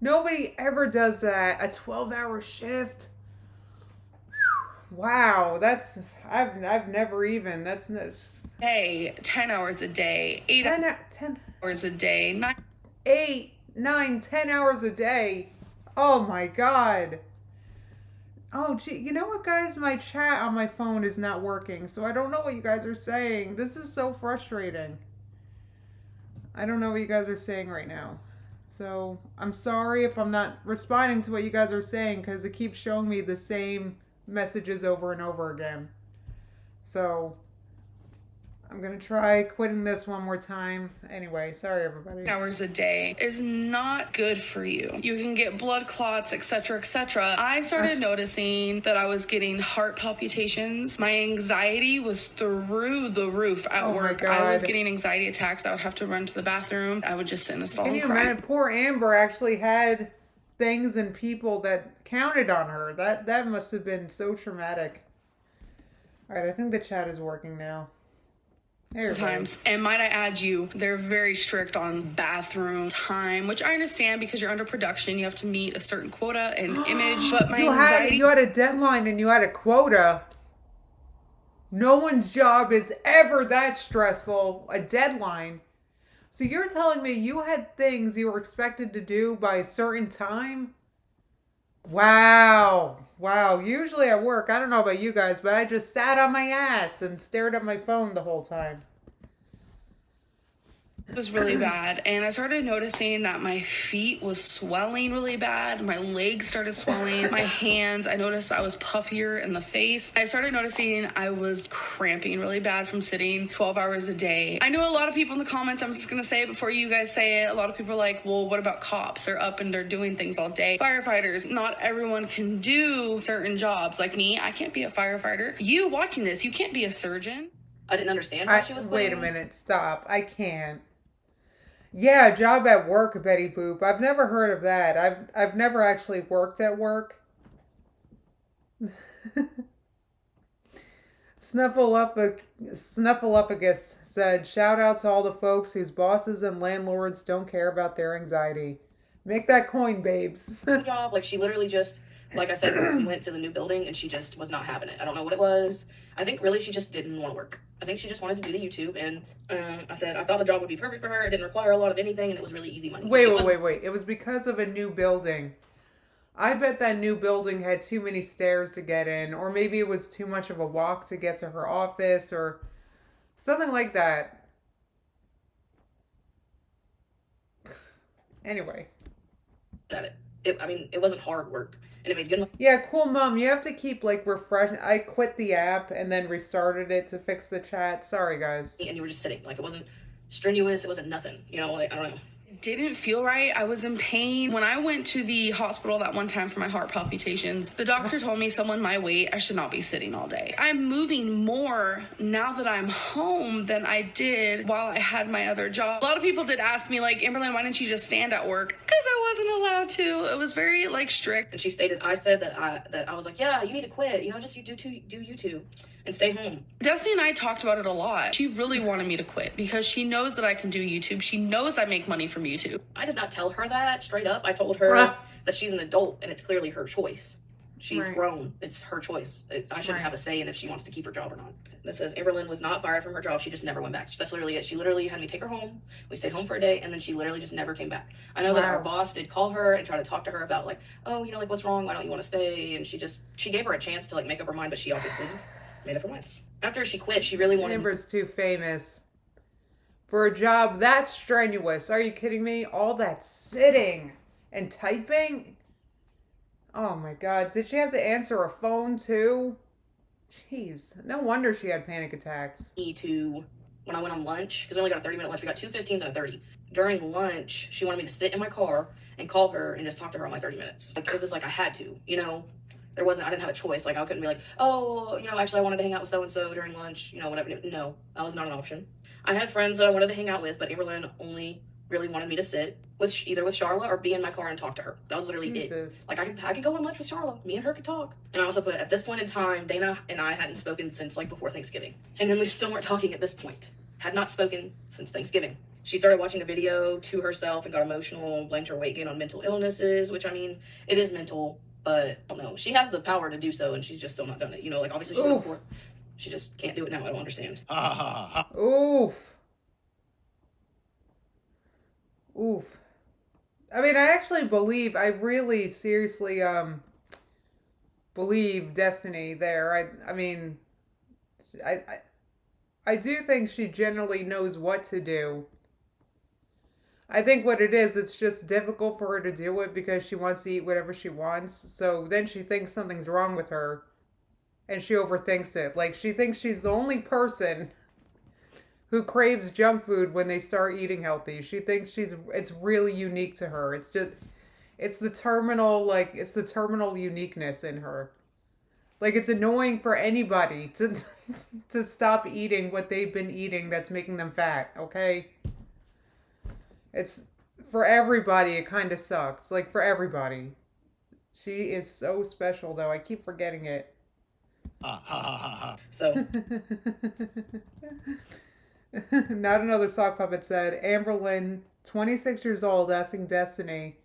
Nobody ever does that. A 12-hour shift. Wow, I've never even. That's day, 10 hours a day, 10 hours a day, 10 hours a day. Oh my God. Oh, gee, you know what, guys? My chat on my phone is not working, so I don't know what you guys are saying. This is so frustrating. I don't know what you guys are saying right now. So I'm sorry if I'm not responding to what you guys are saying, because it keeps showing me the same messages over and over again. So I'm going to try quitting this one more time. Anyway, sorry everybody. Hours a day is not good for you. You can get blood clots, etc., etc. I started noticing that I was getting heart palpitations. My anxiety was through the roof at work. I was getting anxiety attacks. I would have to run to the bathroom. I would just sit in a stall and cry. Can you imagine? Poor Amber actually had things and people that counted on her. That must have been so traumatic. All right, I think the chat is working now. Times. And might I add you, they're very strict on bathroom time, which I understand because you're under production. You have to meet a certain quota and image. But my anxiety... You had a deadline and you had a quota. No one's job is ever that stressful. A deadline. So you're telling me you had things you were expected to do by a certain time? Wow. Usually at work, I don't know about you guys, but I just sat on my ass and stared at my phone the whole time. It was really bad, and I started noticing that my feet was swelling really bad. My legs started swelling. My hands, I noticed I was puffier in the face. I started noticing I was cramping really bad from sitting 12 hours a day. I know a lot of people in the comments, I'm just gonna say it before you guys say it, a lot of people are like, well, what about cops? They're up and they're doing things all day. Firefighters, not everyone can do certain jobs. Like me, I can't be a firefighter. You watching this, you can't be a surgeon. I didn't understand why she was quitting. Wait a minute, stop. I can't. Yeah, job at work, Betty Boop. I've never heard of that. I've never actually worked at work. Snuffleupagus said, shout out to all the folks whose bosses and landlords don't care about their anxiety. Make that coin, babes. Job, like she literally just, like I said, we went to the new building and she just was not having it. I don't know what it was. I think really she just didn't want to work. I think she just wanted to do the YouTube, and I said I thought the job would be perfect for her. It didn't require a lot of anything, and it was really easy money. Wait. It was because of a new building. I bet that new building had too many stairs to get in, or maybe it was too much of a walk to get to her office, or something like that. Anyway. It wasn't hard work. And it made good money. Yeah, cool, Mom. You have to keep, refreshing. I quit the app and then restarted it to fix the chat. Sorry, guys. And you were just sitting. It wasn't strenuous. It wasn't nothing. I don't know. Didn't feel right. I was in pain. When I went to the hospital that one time for my heart palpitations, the doctor told me someone my weight, I should not be sitting all day. I'm moving more now that I'm home than I did while I had my other job. A lot of people did ask me, Amberlynn, why didn't you just stand at work? Because I wasn't allowed to. It was very, strict. And she stated, I said that I was like, yeah, you need to quit. Just you do YouTube. and stay home. Destiny and I talked about it a lot. She really wanted me to quit because she knows that I can do YouTube. She knows I make money from YouTube. I did not tell her that straight up. I told her that she's an adult and it's clearly her choice. She's grown. It's her choice. I shouldn't have a say in if she wants to keep her job or not. This says Amberlynn was not fired from her job. She just never went back. That's literally it. She literally had me take her home. We stayed home for a day, and then she literally just never came back. I know that our boss did call her and try to talk to her about, like, oh, you know, like, what's wrong? Why don't you want to stay? And she gave her a chance to, like, make up her mind, but she obviously made up her mind. After she quit, she really wanted... Amber's too famous for a job that strenuous. Are you kidding me? All that sitting and typing? Oh my God. Did she have to answer a phone too? Jeez. No wonder she had panic attacks. When I went on lunch, because we only got a 30-minute lunch, we got 2 15s and a 30. During lunch, she wanted me to sit in my car and call her and just talk to her on my 30 minutes. Like, it was like I had to, you know? I didn't have a choice. Like, I couldn't be like, oh, you know, actually I wanted to hang out with so-and-so during lunch, you know, whatever. No, that was not an option. I had friends that I wanted to hang out with, but Amberlynn only really wanted me to sit with either with Charla or be in my car and talk to her. That was literally it. Like, I could go on lunch with Charla. Me and her could talk. And I also put, at this point in time, Dana and I hadn't spoken since, like, before Thanksgiving. And then we still weren't talking at this point. Had not spoken since Thanksgiving. She started watching a video to herself and got emotional and blamed her weight gain on mental illnesses, which, I mean, it is mental, but I don't know. She has the power to do so, and she's just still not done it. You know, like, obviously she's done it before. She just can't do it now. I don't understand. Oof. Oof. I mean, I really seriously believe Destiny there. I mean, I do think she generally knows what to do. I think what it is, it's just difficult for her to do it because she wants to eat whatever she wants. So then she thinks something's wrong with her and she overthinks it. Like, she thinks she's the only person who craves junk food when they start eating healthy. She thinks it's really unique to her. It's the terminal uniqueness in her. Like, it's annoying for anybody to stop eating what they've been eating that's making them fat, okay? It's, for everybody, it kind of sucks. Like, for everybody. She is so special, though. I keep forgetting it. So... Not Another Sock Puppet said, Amberlynn, 26 years old, asking Destiny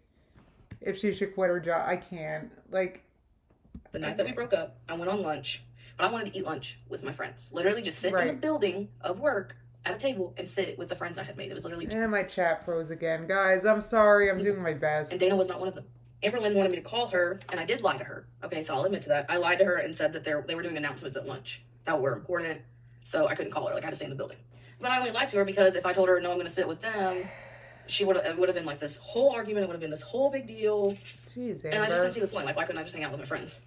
if she should quit her job. I can't. Like... The night that we broke up, I went on lunch, but I wanted to eat lunch with my friends. Literally just sit in the building of work at a table and sit with the friends I had made. It was literally... And my chat froze again. Guys, I'm sorry. I'm doing my best. And Dana was not one of them. Amberlynn wanted me to call her, and I did lie to her. Okay, so I'll admit to that. I lied to her and said that they were doing announcements at lunch that were important, so I couldn't call her. Like, I had to stay in the building. But I only lied to her because if I told her, no, I'm going to sit with them, it would have been like this whole argument. It would have been this whole big deal. Jeez, Amber. And I just didn't see the point. Like, why couldn't I just hang out with my friends?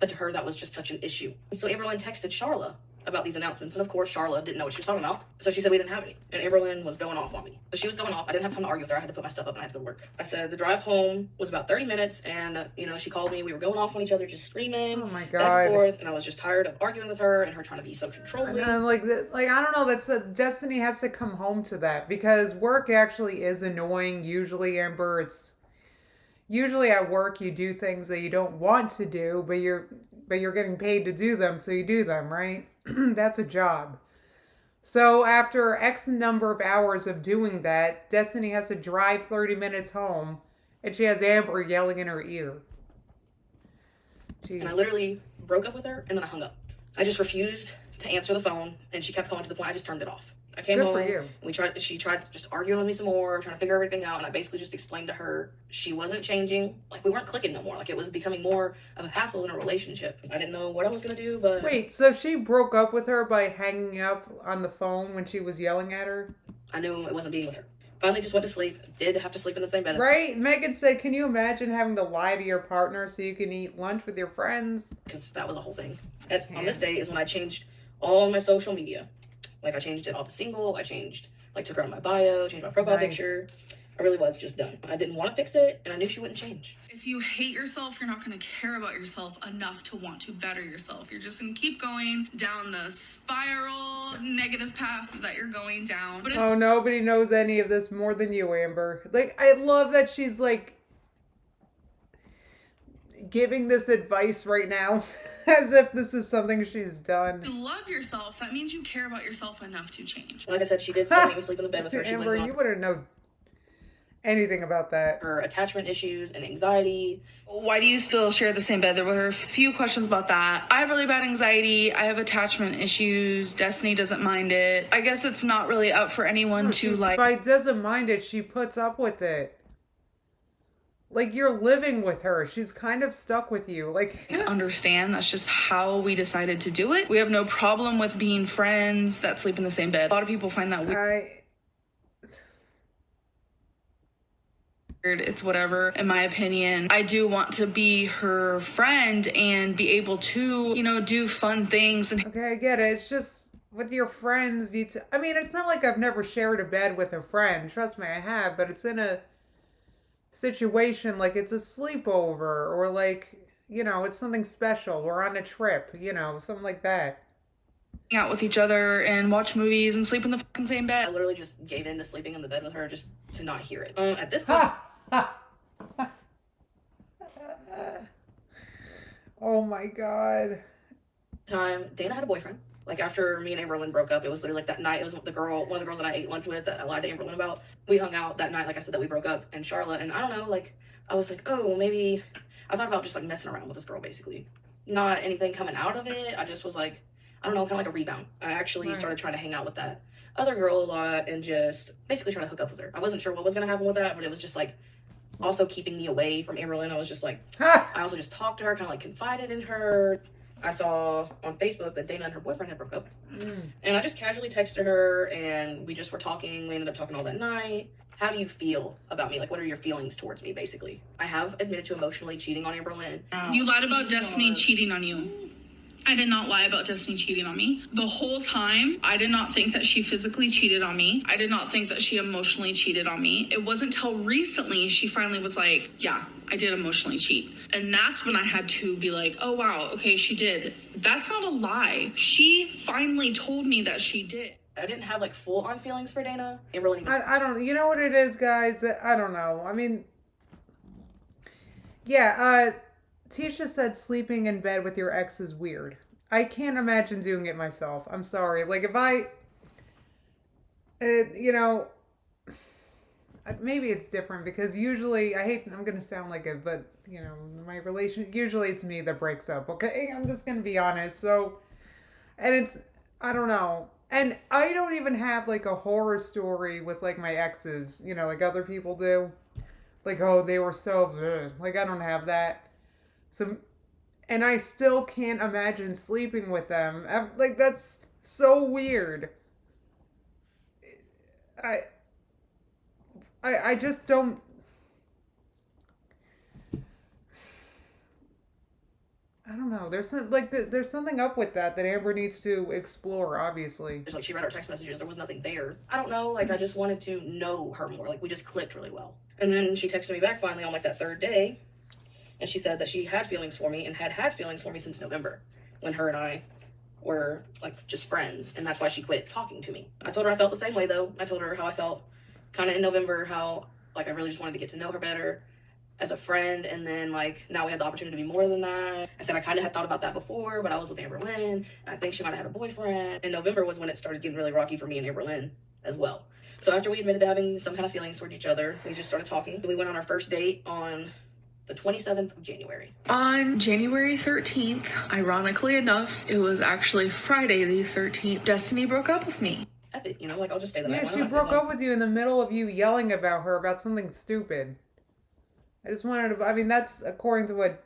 But to her, that was just such an issue. So Amberlynn texted Charla about these announcements. And of course, Charla didn't know what she was talking about. So she said we didn't have any. And Amberlynn was going off on me. So she was going off. I didn't have time to argue with her. I had to put my stuff up and I had to go to work. I said the drive home was about 30 minutes. And, you know, she called me. We were going off on each other, just screaming. Oh my God. Back and forth. And I was just tired of arguing with her and her trying to be so controlling. And like, I don't know. Destiny has to come home to that because work actually is annoying. Usually, Amber, it's usually at work you do things that you don't want to do, but you're getting paid to do them, so you do them, right? That's a job. So after X number of hours of doing that, Destiny has to drive 30 minutes home, and she has Amber yelling in her ear. Jeez. And I literally broke up with her, and then I hung up. I just refused to answer the phone, and she kept calling to the point I just turned it off. I came home, and she tried just arguing with me some more, trying to figure everything out, and I basically just explained to her she wasn't changing. Like, we weren't clicking no more. Like, it was becoming more of a hassle in a relationship. I didn't know what I was going to do, but... Wait, so she broke up with her by hanging up on the phone when she was yelling at her? I knew it wasn't being with her. Finally just went to sleep. Did have to sleep in the same bed as her. Right? Megan said, can you imagine having to lie to your partner so you can eat lunch with your friends? Because that was a whole thing. On this day is when I changed all my social media. Like, I changed it all to single. I changed, like, took her out of my bio, changed my profile picture. I really was just done. I didn't want to fix it, and I knew she wouldn't change. If you hate yourself, you're not going to care about yourself enough to want to better yourself. You're just going to keep going down the spiral negative path that you're going down. But oh, nobody knows any of this more than you, Amber. Like, I love that she's, like, giving this advice right now. As if this is something she's done. You love yourself. That means you care about yourself enough to change. Like I said, she did still make me sleep in the bed with her. She Amber, went you on wouldn't know anything about that. her attachment issues and anxiety. Why do you still share the same bed? There were a few questions about that. I have really bad anxiety. I have attachment issues. Destiny doesn't mind it. I guess it's not really up for anyone to like. If I doesn't mind it, she puts up with it. Like, you're living with her. She's kind of stuck with you. Like, Understand. That's just how we decided to do it. We have no problem with being friends that sleep in the same bed. A lot of people find that weird. It's whatever, in my opinion. I do want to be her friend and be able to, you know, do fun things. And okay, I get it. It's just with your friends, I mean, it's not like I've never shared a bed with a friend. Trust me, I have. But it's in a situation like it's a sleepover or like, you know, it's something special. We're on a trip, you know, something like that. Hang out with each other and watch movies and sleep in the fucking same bed. I literally just gave in to sleeping in the bed with her just to not hear it. At this point... Oh my god. Time, Dana had a boyfriend. Like, after me and Amberlyn broke up, it was literally like that night. It was one of the girls that I ate lunch with that I lied to Amberlyn about. We hung out that night, like I said, that we broke up in Charlotte. And I don't know, like, I was like, oh, well, maybe... I thought about just, like, messing around with this girl, basically. Not anything coming out of it. I just was like, I don't know, kind of like a rebound. I actually started trying to hang out with that other girl a lot and just basically trying to hook up with her. I wasn't sure what was going to happen with that, but it was just, like, also keeping me away from Amberlyn. I was just like, I also just talked to her, kind of, like, confided in her. I saw on Facebook that Dana and her boyfriend had broke up. And I just casually texted her, and we just were talking. We ended up talking all that night. How do you feel about me? Like, what are your feelings towards me, basically? I have admitted to emotionally cheating on Amberlyn. You lied about Destiny cheating on you. I did not lie about Destiny cheating on me. The whole time, I did not think that she physically cheated on me. I did not think that she emotionally cheated on me. It wasn't until recently she finally was like, yeah, I did emotionally cheat. And that's when I had to be like, oh, wow, okay, she did. That's not a lie. She finally told me that she did. I didn't have, like, full-on feelings for Dana. Amberlyn... I don't... You know what it is, guys? I don't know. I mean... Yeah, Tisha said sleeping in bed with your ex is weird. I can't imagine doing it myself. I'm sorry. Like, if I... you know... Maybe it's different because usually... I'm going to sound like it, but, you know, my relation... Usually it's me that breaks up, okay? I'm just going to be honest. So... And it's... I don't know. And I don't even have, like, a horror story with, like, my exes, you know, like other people do. Like, oh, they were so... Ugh. Like, I don't have that. So... And I still can't imagine sleeping with them. Like, that's so weird. I just don't... I don't know. There's there's something up with that Amber needs to explore, obviously. Just like she read our text messages, there was nothing there. I don't know, like I just wanted to know her more. Like we just clicked really well. And then she texted me back finally on like that third day, and she said that she had feelings for me and had feelings for me since November, when her and I were like just friends, and that's why she quit talking to me. I told her I felt the same way though. I told her how I felt kind of in November, how like I really just wanted to get to know her better as a friend, and then like now we had the opportunity to be more than that. I said I kind of had thought about that before, but I was with Amberlyn. I think she might have had a boyfriend. And November was when it started getting really rocky for me and Amberlyn as well. So after we admitted to having some kind of feelings towards each other, we just started talking. We went on our first date on the 27th of January. On January 13th, ironically enough, it was actually Friday the 13th, Destiny broke up with me. Epic, you know, like I'll just stay the night. Yeah, she broke up with you in the middle of you yelling about her about something stupid. I just wanted to, I mean, that's according to what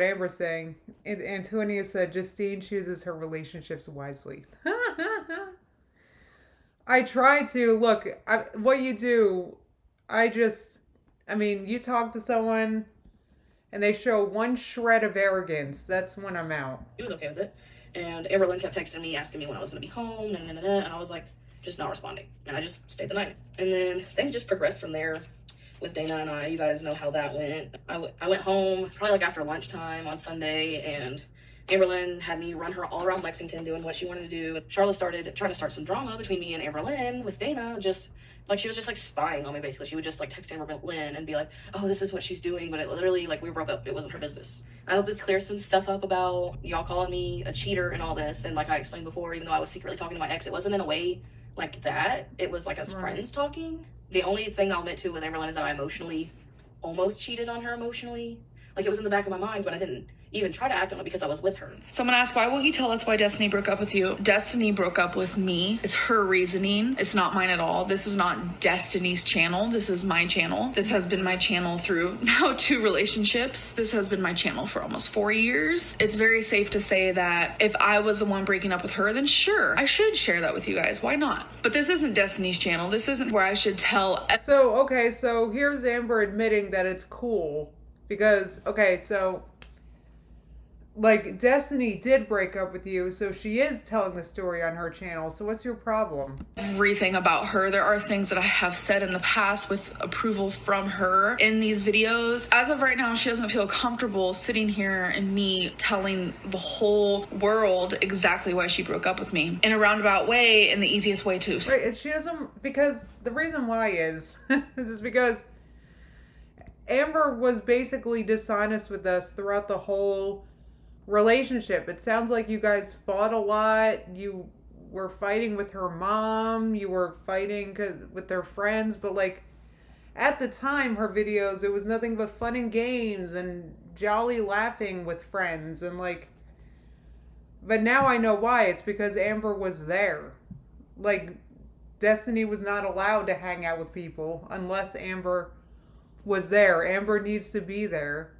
Amber's saying. And Antonia said, Justine chooses her relationships wisely. I try to, look, what you do, I mean, you talk to someone and they show one shred of arrogance, that's when I'm out. He was okay with it. And Amberlyn kept texting me, asking me when I was going to be home, and I was like, just not responding. And I just stayed the night. And then things just progressed from there with Dana and I. You guys know how that went. I went home probably like after lunchtime on Sunday, and Amberlyn had me run her all around Lexington doing what she wanted to do. Charlotte started trying to start some drama between me and Amberlyn with Dana, just Like, she was just, like, spying on me, basically. She would just, like, text Amber Lynn and be like, oh, this is what she's doing, but it literally, like, we broke up. It wasn't her business. I hope this clears some stuff up about y'all calling me a cheater and all this, and like I explained before, even though I was secretly talking to my ex, it wasn't in a way like that. It was, like, as friends talking. The only thing I'll admit to with Amber Lynn is that I emotionally almost cheated on her emotionally. Like, it was in the back of my mind, but I didn't even try to act on it because I was with her. Someone asked, why won't you tell us why Destiny broke up with you? Destiny broke up with me. It's her reasoning. It's not mine at all. This is not Destiny's channel. This is my channel. This has been my channel through now 2 relationships. This has been my channel for almost 4 years. It's very safe to say that if I was the one breaking up with her, then sure, I should share that with you guys. Why not? But this isn't Destiny's channel. This isn't where I should tell. So, okay, so here's Amber admitting that it's cool because, okay, so, like, Destiny did break up with you, so she is telling the story on her channel. So what's your problem? Everything about her. There are things that I have said in the past with approval from her in these videos. As of right now, she doesn't feel comfortable sitting here and me telling the whole world exactly why she broke up with me in a roundabout way, and the easiest way to. Right, she doesn't, because the reason why is, is because Amber was basically dishonest with us throughout the whole relationship. It sounds like you guys fought a lot. You were fighting with her mom. You were fighting with their friends. But, like, at the time, her videos, it was nothing but fun and games and jolly laughing with friends. And, like, but now I know why. It's because Amber was there. Like, Destiny was not allowed to hang out with people unless Amber was there. Amber needs to be there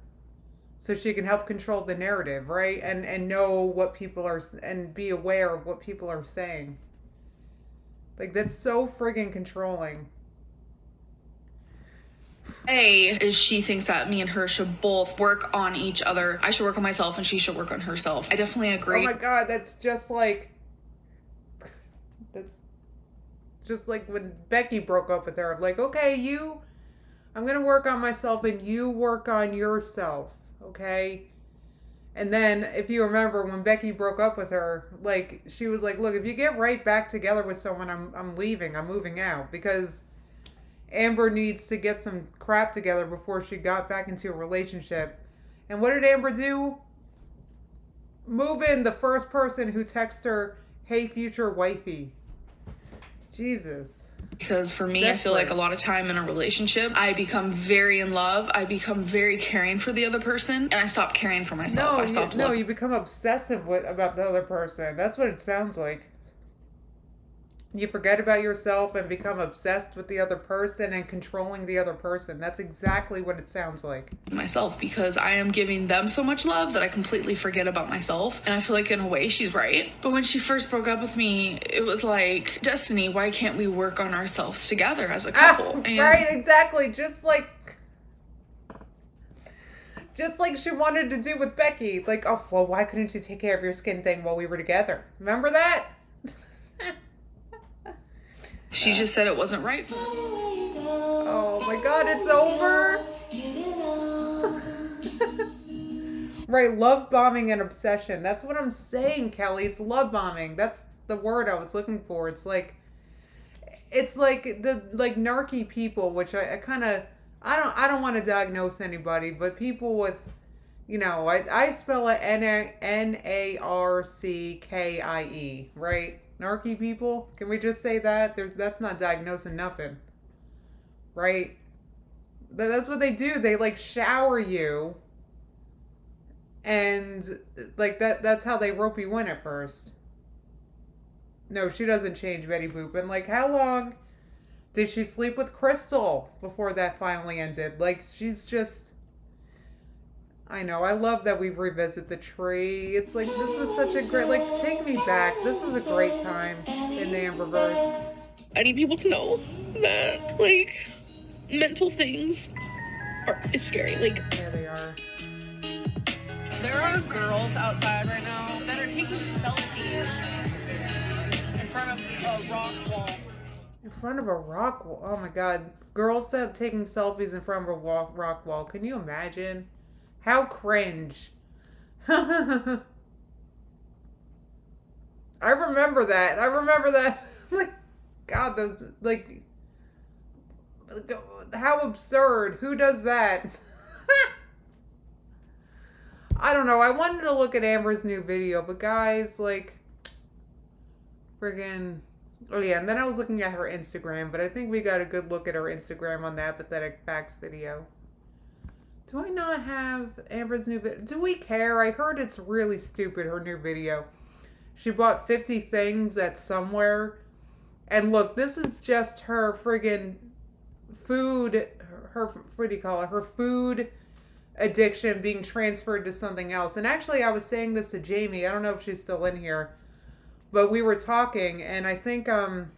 so she can help control the narrative, right? And know what people are, and be aware of what people are saying. Like, that's so friggin' controlling. Is she thinks that me and her should both work on each other. I should work on myself and she should work on herself. I definitely agree. Oh my God, that's just like when Becky broke up with her. I'm like, okay, I'm gonna work on myself and you work on yourself. Okay. And then if you remember when Becky broke up with her, like, she was like, look, if you get right back together with someone, I'm leaving. I'm moving out, because Amber needs to get some crap together before she got back into a relationship. And what did Amber do? Move in the first person who texted her, hey, future wifey. Jesus. Because for me, Desperate. I feel like a lot of time in a relationship, I become very in love. I become very caring for the other person, and I stop caring for myself. You become obsessive about the other person. That's what it sounds like. You forget about yourself and become obsessed with the other person and controlling the other person. That's exactly what it sounds like. Myself, because I am giving them so much love that I completely forget about myself. And I feel like in a way she's right. But when she first broke up with me, it was like, Destiny, why can't we work on ourselves together as a couple? Right, exactly. Just like she wanted to do with Becky. Like, oh, well, why couldn't you take care of your skin thing while we were together? Remember that? She just said it wasn't right for me. Oh my God, it's over. Right, love bombing and obsession. That's what I'm saying, Kelly. It's love bombing. That's the word I was looking for. It's like the narky people, which I kind of, I don't want to diagnose anybody, but people with, I spell it Narckie, right? Narky people. Can we just say that? That's not diagnosing nothing. Right? That's what they do. They, like, shower you. And, like, that's how they rope you in at first. No, she doesn't change, Betty Boop. And, like, how long did she sleep with Crystal before that finally ended? Like, she's just... I know, I love that we've revisited the tree. It's like, this was such a great, like, take me back. This was a great time in the Amberverse. I need people to know that, like, mental things it's scary. Like, There they are. There are girls outside right now that are taking selfies in front of a rock wall. In front of a rock wall. Oh my God. Girls taking selfies in front of a rock wall. Can you imagine? How cringe. I remember that. Like, God, those, like, How absurd. Who does that? I don't know. I wanted to look at Amber's new video, but guys, like, friggin'. Oh, yeah, and then I was looking at her Instagram, but I think we got a good look at her Instagram on that Pathetic Facts video. Do I not have Amber's new video? Do we care? I heard it's really stupid, her new video. She bought 50 things at somewhere. And look, this is just her friggin' food, what do you call it? Her food addiction being transferred to something else. And actually, I was saying this to Jamie. I don't know if she's still in here. But we were talking, and I think her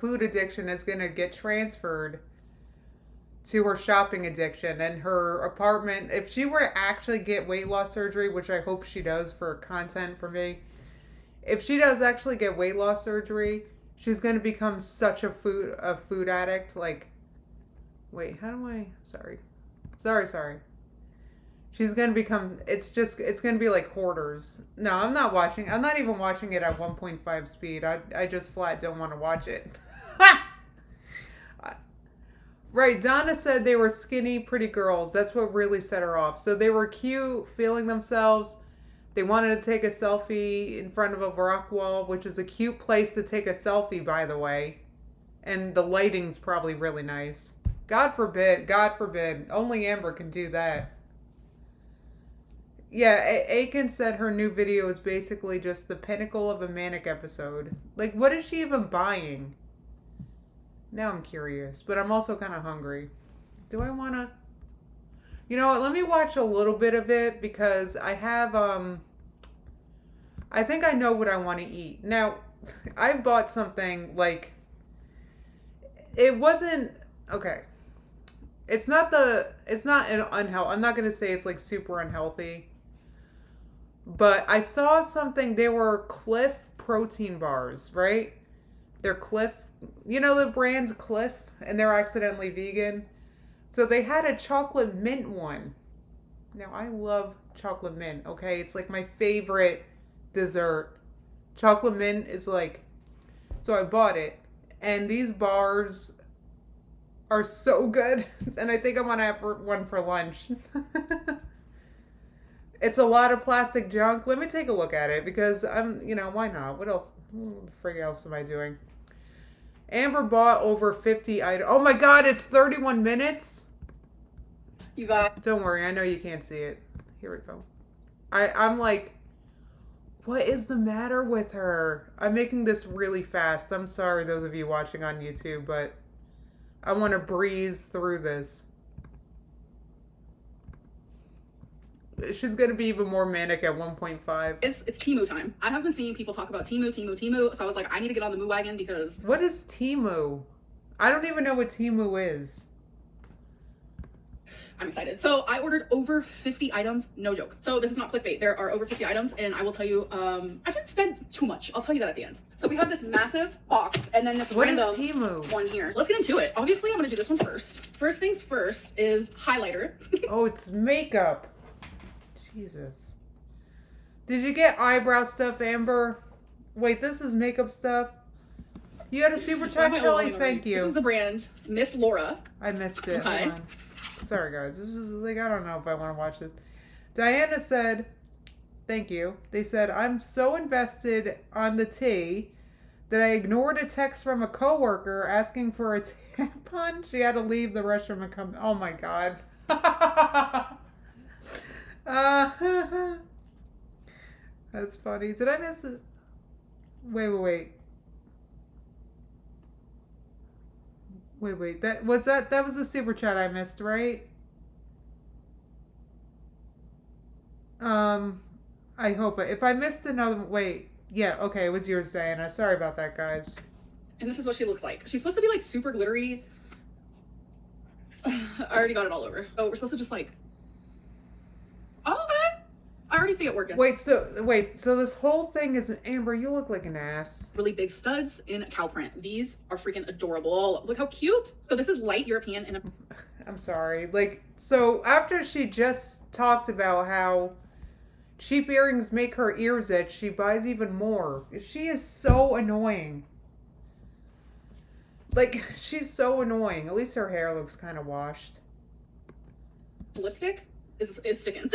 food addiction is going to get transferred to her shopping addiction. And her apartment, if she were to actually get weight loss surgery, which I hope she does for content for me, if she does actually get weight loss surgery, she's going to become such a food addict. Like, wait, how do I, sorry. She's going to become, it's going to be like Hoarders. No, I'm not even watching it at 1.5 speed. I just flat don't want to watch it. Right, Donna said they were skinny, pretty girls. That's what really set her off. So they were cute, feeling themselves. They wanted to take a selfie in front of a rock wall, which is a cute place to take a selfie, by the way. And the lighting's probably really nice. God forbid. Only Amber can do that. Yeah, Aiken said her new video is basically just the pinnacle of a manic episode. Like, what is she even buying? Now I'm curious, but I'm also kind of hungry. Do I want to... You know what, let me watch a little bit of it because I have, I think I know what I want to eat. Now, I bought something, like, it wasn't, okay. It's not an unhealthy, I'm not going to say it's, like, super unhealthy. But I saw something, they were Cliff protein bars, right? They're Cliff, you know the brand's Cliff, and they're accidentally vegan. So they had a chocolate mint one. Now, I love chocolate mint, okay? It's like my favorite dessert. Chocolate mint is like... So I bought it. And these bars are so good. And I think I'm going to have one for lunch. It's a lot of plastic junk. Let me take a look at it because why not? What else? What the frig else am I doing? Amber bought over 50 items. Oh my God, it's 31 minutes? You got... Don't worry, I know you can't see it. Here we go. I'm like, what is the matter with her? I'm making this really fast. I'm sorry, those of you watching on YouTube, but I want to breeze through this. She's going to be even more manic at 1.5. It's Temu time. I have been seeing people talk about Temu. So I was like, I need to get on the Moo wagon because... What is Temu? I don't even know what Temu is. I'm excited. So I ordered over 50 items. No joke. So this is not clickbait. There are over 50 items and I will tell you, I didn't spend too much. I'll tell you that at the end. So we have this massive box and then this random Temu? One here. Let's get into it. Obviously, I'm going to do this one first. First things first is highlighter. Oh, it's makeup. Jesus. Did you get eyebrow stuff, Amber? Wait, this is makeup stuff? You had a super chat, Kelly? Thank you. This is the brand Miss Laura. I missed it. Okay. Hold on. Sorry, guys. This is like, I don't know if I want to watch this. Diana said, thank you. They said, I'm so invested on the tea that I ignored a text from a coworker asking for a tampon. She had to leave the restroom and come. Oh my God. That's funny. Did I miss it? Wait. That was the super chat I missed, right? I hope if I missed another, yeah, okay, it was yours, Diana. Sorry about that, guys. And this is what she looks like. She's supposed to be like super glittery. I already got it all over. Oh, we're supposed to just like... Oh, okay. I already see it working. So this whole thing is, Amber, you look like an ass. Really big studs in cow print. These are freaking adorable. Look how cute. So this is light European and I'm sorry. So after she just talked about how cheap earrings make her ears itch, she buys even more. She is so annoying. Like, she's so annoying. At least her hair looks kind of washed. Lipstick is sticking.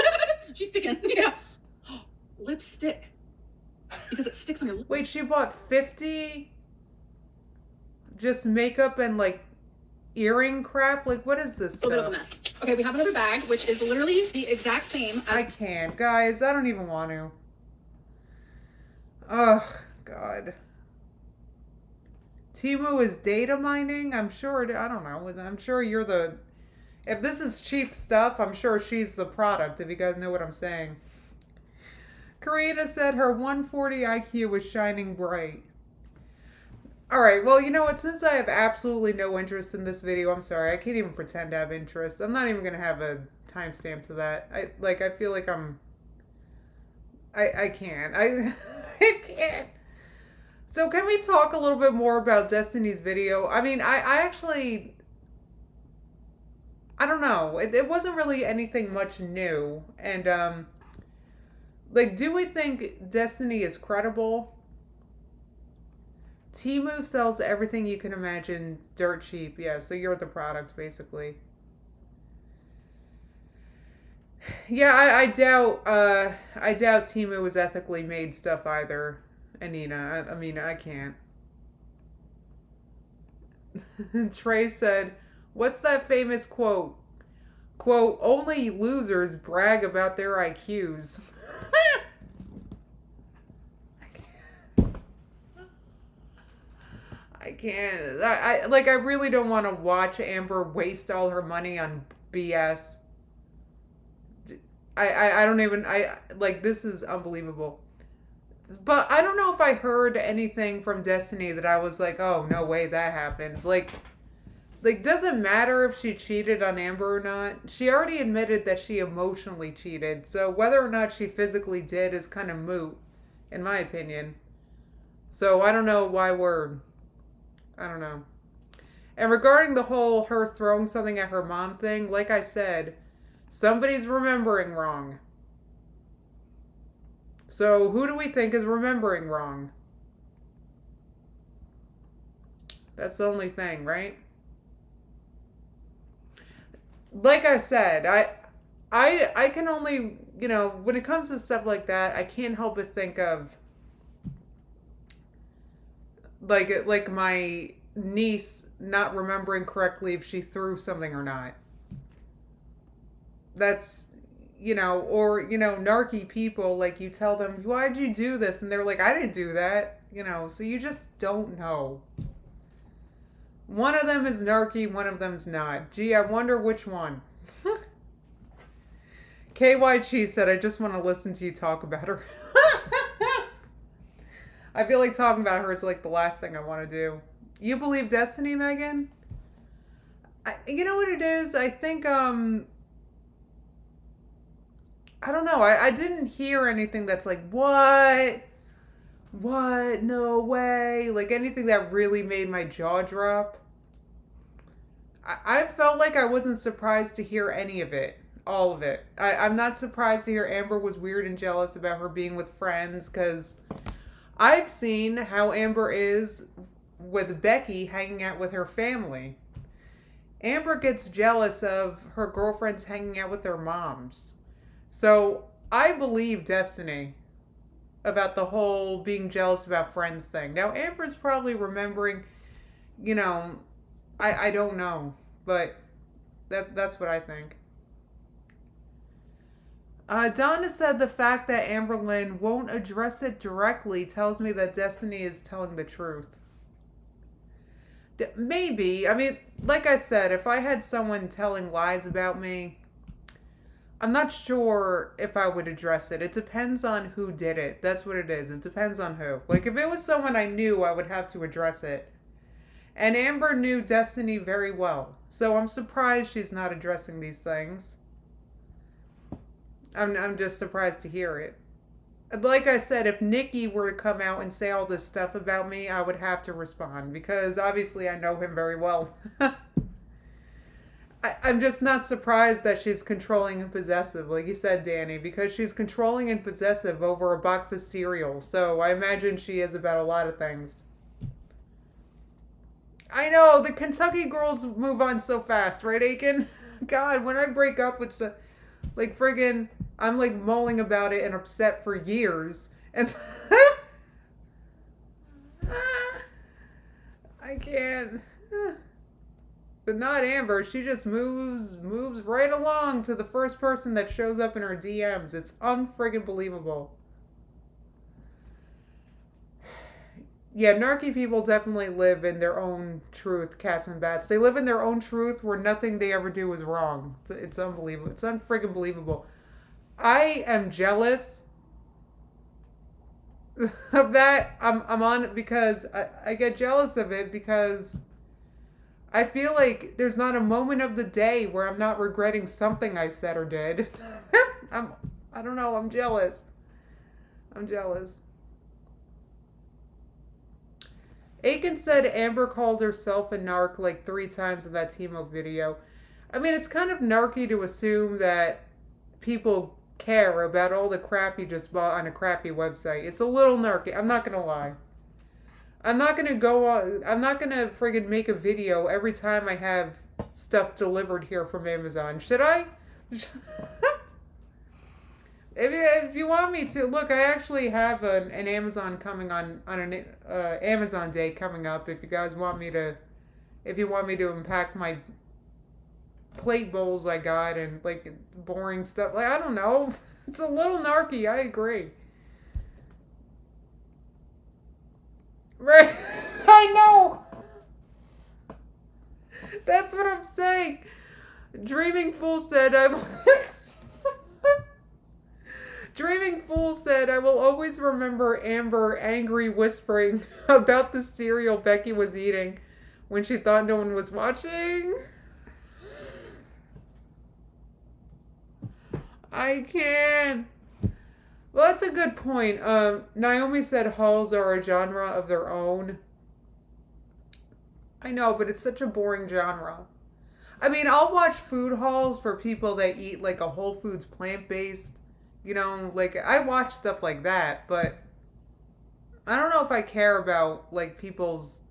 She's sticking. Yeah. Lipstick. Because it sticks on your lip. Wait, she bought 50 just makeup and like earring crap? Like, what is this A little stuff? bit of a mess. Okay, we have another bag, which is literally the exact same as I can't. Guys, I don't even want to. Oh, God. Temu is data mining? I'm sure, I don't know. I'm sure you're the... If this is cheap stuff, I'm sure she's the product, if you guys know what I'm saying. Karina said her 140 IQ was shining bright. Alright, well, you know what? Since I have absolutely no interest in this video, I'm sorry. I can't even pretend to have interest. I'm not even going to have a timestamp to that. I feel like I can't. I can't. So can we talk a little bit more about Destiny's video? I mean, I actually... I don't know. It wasn't really anything much new. And, like, do we think Destiny is credible? Temu sells everything you can imagine dirt cheap. Yeah, so you're the product, basically. Yeah, I doubt Temu was ethically made stuff either, Anina. I mean, I can't. Trey said, what's that famous quote? Quote, only losers brag about their IQs. I can't. I really don't want to watch Amber waste all her money on BS. I don't even, like, this is unbelievable. But I don't know if I heard anything from Destiny that I was like, oh, no way that happens. Like, doesn't matter if she cheated on Amber or not. She already admitted that she emotionally cheated. So whether or not she physically did is kind of moot, in my opinion. So I don't know why I don't know. And regarding the whole her throwing something at her mom thing, like I said, somebody's remembering wrong. So who do we think is remembering wrong? That's the only thing, right? Like I said, I can only, you know, when it comes to stuff like that, I can't help but think of like my niece not remembering correctly if she threw something or not. That's, you know, or, you know, narky people, like, you tell them, why'd you do this? And they're like, I didn't do that, you know, so you just don't know. One of them is narky, one of them's not. Gee, I wonder which one. KY Cheese said, I just want to listen to you talk about her. I feel like talking about her is like the last thing I want to do. You believe Destiny, Megan? You know what it is? I think, I don't know. I didn't hear anything that's like, what? What? No way. Like anything that really made my jaw drop. I felt like I wasn't surprised to hear any of it. All of it. I'm not surprised to hear Amber was weird and jealous about her being with friends, because I've seen how Amber is with Becky hanging out with her family. Amber gets jealous of her girlfriends hanging out with their moms. So I believe Destiny about the whole being jealous about friends thing. Now Amber's probably remembering, you know, I don't know, but that's what I think. Donna said the fact that Amberlynn won't address it directly tells me that Destiny is telling the truth. Maybe. I mean, like I said, if I had someone telling lies about me, I'm not sure if I would address it. It depends on who did it. That's what it is. It depends on who. Like, if it was someone I knew, I would have to address it. And Amber knew Destiny very well. So I'm surprised she's not addressing these things. I'm just surprised to hear it. Like I said, if Nikki were to come out and say all this stuff about me, I would have to respond. Because obviously I know him very well. I'm just not surprised that she's controlling and possessive, like you said, Danny, because she's controlling and possessive over a box of cereal. So I imagine she is about a lot of things. I know, the Kentucky girls move on so fast, right, Aiken? God, when I break up with like friggin', I'm like mulling about it and upset for years. And I can't. But not Amber. She just moves right along to the first person that shows up in her DMs. It's unfriggin' believable. Yeah, narky people definitely live in their own truth, cats and bats. They live in their own truth where nothing they ever do is wrong. It's unbelievable. It's unfriggin' believable. I am jealous of that. I'm on it because I get jealous of it because I feel like there's not a moment of the day where I'm not regretting something I said or did. I don't know, I'm jealous. I'm jealous. Aiken said Amber called herself a narc like 3 times in that Timo video. I mean, it's kind of narky to assume that people care about all the crap you just bought on a crappy website. It's a little narky. I'm not going to lie. I'm not going to go on. I'm not going to friggin' make a video every time I have stuff delivered here from Amazon. Should I? If you want me to, look, I actually have an Amazon coming on an Amazon day coming up. If you guys want me to, if you want me to unpack my plate bowls I got and like boring stuff, like I don't know, it's a little narky. I agree. Right? I know. That's what I'm saying. Dreaming Fool said Dreaming Fool said, I will always remember Amber angry whispering about the cereal Becky was eating when she thought no one was watching. I can't. Well, that's a good point. Naomi said hauls are a genre of their own. I know, but it's such a boring genre. I mean, I'll watch food hauls for people that eat like a Whole Foods plant-based. You know, like, I watch stuff like that, but I don't know if I care about, like, people's...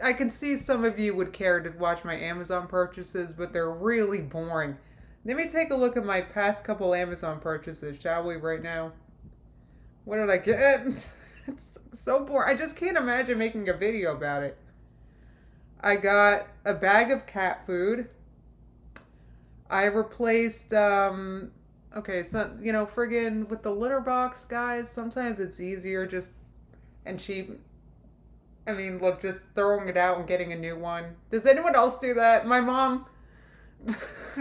I can see some of you would care to watch my Amazon purchases, but they're really boring. Let me take a look at my past couple Amazon purchases, shall we, right now? What did I get? It's so boring. I just can't imagine making a video about it. I got a bag of cat food. I replaced, okay, so, you know, friggin' with the litter box, guys, sometimes it's easier just, and cheap. I mean, look, just throwing it out and getting a new one. Does anyone else do that? My mom,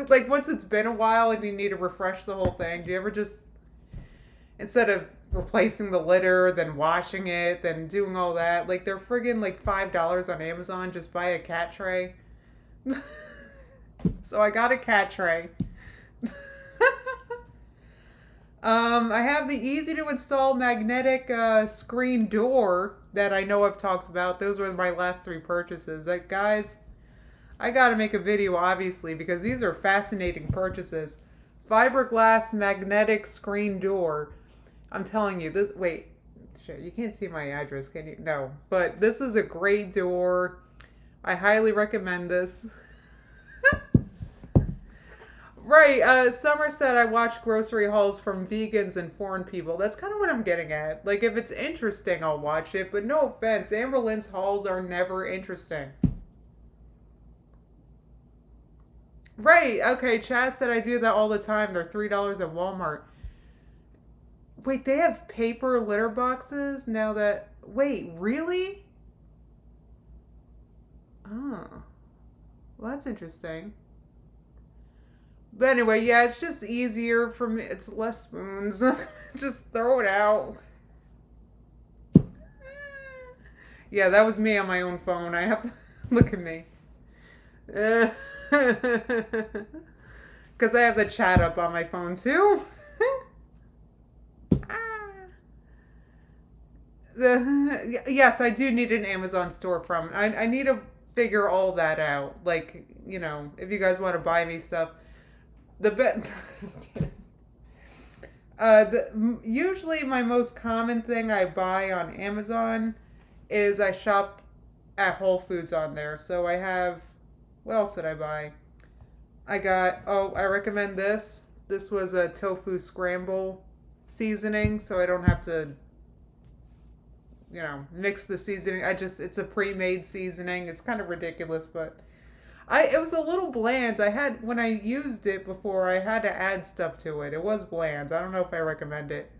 like, once it's been a while and you need to refresh the whole thing, do you ever just, instead of replacing the litter, then washing it, then doing all that, like, they're friggin' like $5 on Amazon, just buy a cat tray. So I got a cat tray. I have the easy to install magnetic screen door that I know I've talked about. Those were my last 3 purchases. Like, guys, I gotta make a video, obviously, because these are fascinating purchases. Fiberglass magnetic screen door. I'm telling you, this, wait, shit, you can't see my address, can you? No, but this is a great door. I highly recommend this. Right, Summer said I watch grocery hauls from vegans and foreign people. That's kind of what I'm getting at. Like, if it's interesting, I'll watch it. But no offense, Amber Lynn's hauls are never interesting. Right, okay, Chaz said I do that all the time. They're $3 at Walmart. Wait, they have paper litter boxes now that... Wait, really? Oh. Well, that's interesting. But anyway, yeah, it's just easier for me. It's less spoons. Just throw it out. Yeah, that was me on my own phone. I have to... Look at me. Because I have the chat up on my phone, too. Yes, I do need an Amazon storefront. I need to figure all that out. Like, you know, if you guys want to buy me stuff. Usually my most common thing I buy on Amazon is I shop at Whole Foods on there. So I have, what else did I buy? I got, oh, I recommend this. This was a tofu scramble seasoning, so I don't have to, you know, mix the seasoning. It's a pre-made seasoning. It's kind of ridiculous, but it was a little bland. When I used it before, I had to add stuff to it. It was bland. I don't know if I recommend it.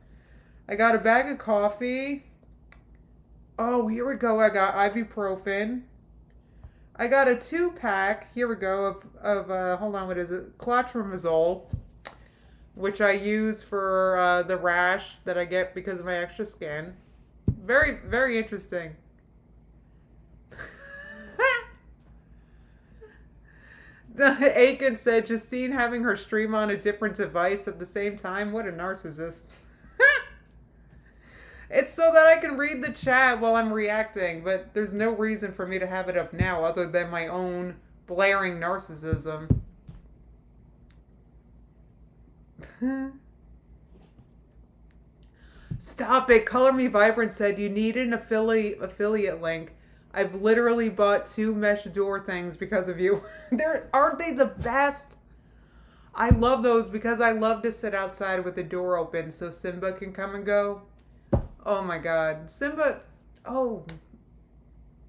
I got a bag of coffee. Oh, here we go. I got ibuprofen. I got a 2-pack, here we go, of hold on, what is it? Clotrimazole, which I use for the rash that I get because of my extra skin. Very, very interesting. Aiken said, Justine having her stream on a different device at the same time? What a narcissist. It's so that I can read the chat while I'm reacting, but there's no reason for me to have it up now other than my own blaring narcissism. Stop it. Color Me Vibrant said you need an affiliate link. I've literally bought 2 mesh door things because of you. Aren't they the best? I love those because I love to sit outside with the door open so Simba can come and go. Oh my god. Simba, oh.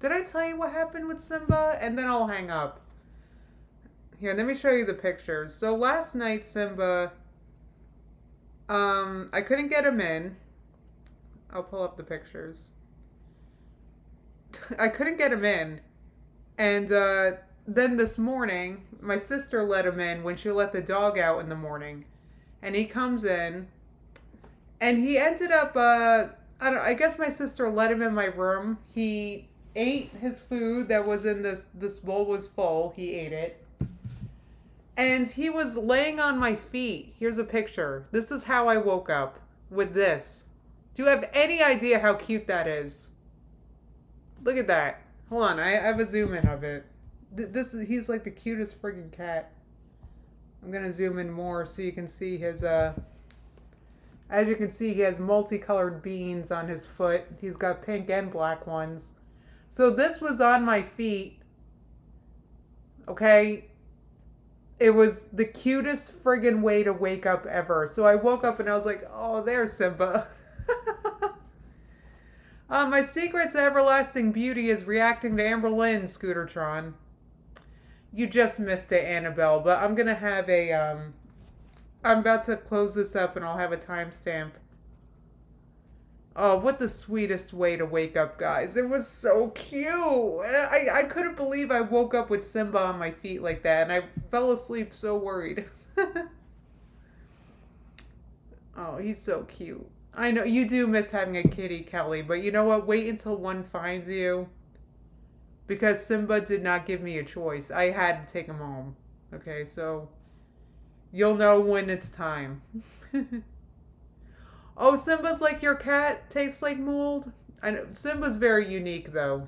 Did I tell you what happened with Simba? And then I'll hang up. Here, let me show you the pictures. So last night, Simba, I couldn't get him in. I'll pull up the pictures. I couldn't get him in. And then this morning, my sister let him in when she let the dog out in the morning. And he comes in. And he ended up, I guess my sister let him in my room. He ate his food that was in this bowl was full. He ate it. And he was laying on my feet. Here's a picture. This is how I woke up, with this. Do you have any idea how cute that is? Look at that. Hold on, I have a zoom in of it. He's like the cutest friggin' cat. I'm gonna zoom in more so you can see his, as you can see, he has multicolored beans on his foot. He's got pink and black ones. So this was on my feet. Okay? It was the cutest friggin' way to wake up ever. So I woke up and I was like, oh, there's Simba. My secret to everlasting beauty is reacting to Amber Lynn, Scootertron. You just missed it, Annabelle. But I'm going to have a, I'm about to close this up and I'll have a timestamp. Oh, what the sweetest way to wake up, guys. It was so cute. I couldn't believe I woke up with Simba on my feet like that, and I fell asleep so worried. Oh, he's so cute. I know, you do miss having a kitty, Kelly, but you know what? Wait until one finds you. Because Simba did not give me a choice. I had to take him home. Okay, so you'll know when it's time. Oh, Simba's like your cat, tastes like mold. I know Simba's very unique though.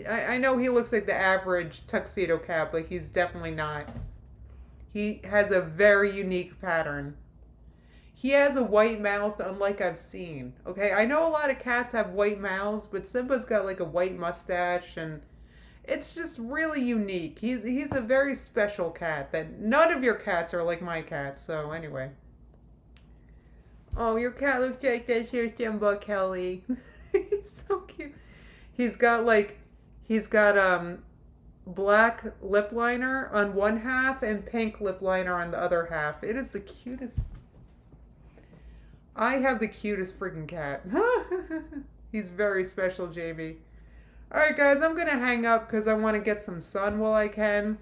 I know he looks like the average tuxedo cat, but he's definitely not. He has a very unique pattern. He has a white mouth unlike I've seen. Okay, I know a lot of cats have white mouths, but Simba's got like a white mustache and it's just really unique. He's a very special cat that none of your cats are like my cat. So anyway. Oh, your cat looks like this. Here's Simba, Kelly. He's so cute. He's got black lip liner on one half and pink lip liner on the other half. It is the cutest. I have the cutest freaking cat. He's very special, Jamie. Alright guys, I'm going to hang up because I want to get some sun while I can.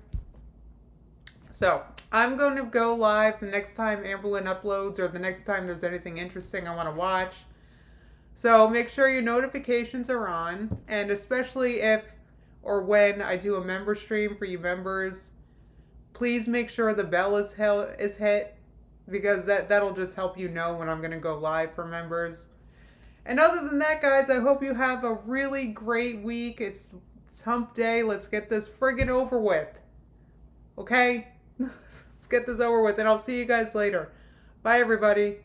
So, I'm going to go live the next time Amberlynn uploads or the next time there's anything interesting I want to watch. So, make sure your notifications are on. And especially if or when I do a member stream for you members, please make sure the bell is hit. Because that'll just help you know when I'm going to go live for members. And other than that, guys, I hope you have a really great week. It's hump day. Let's get this friggin' over with. Okay? Let's get this over with, and I'll see you guys later. Bye, everybody.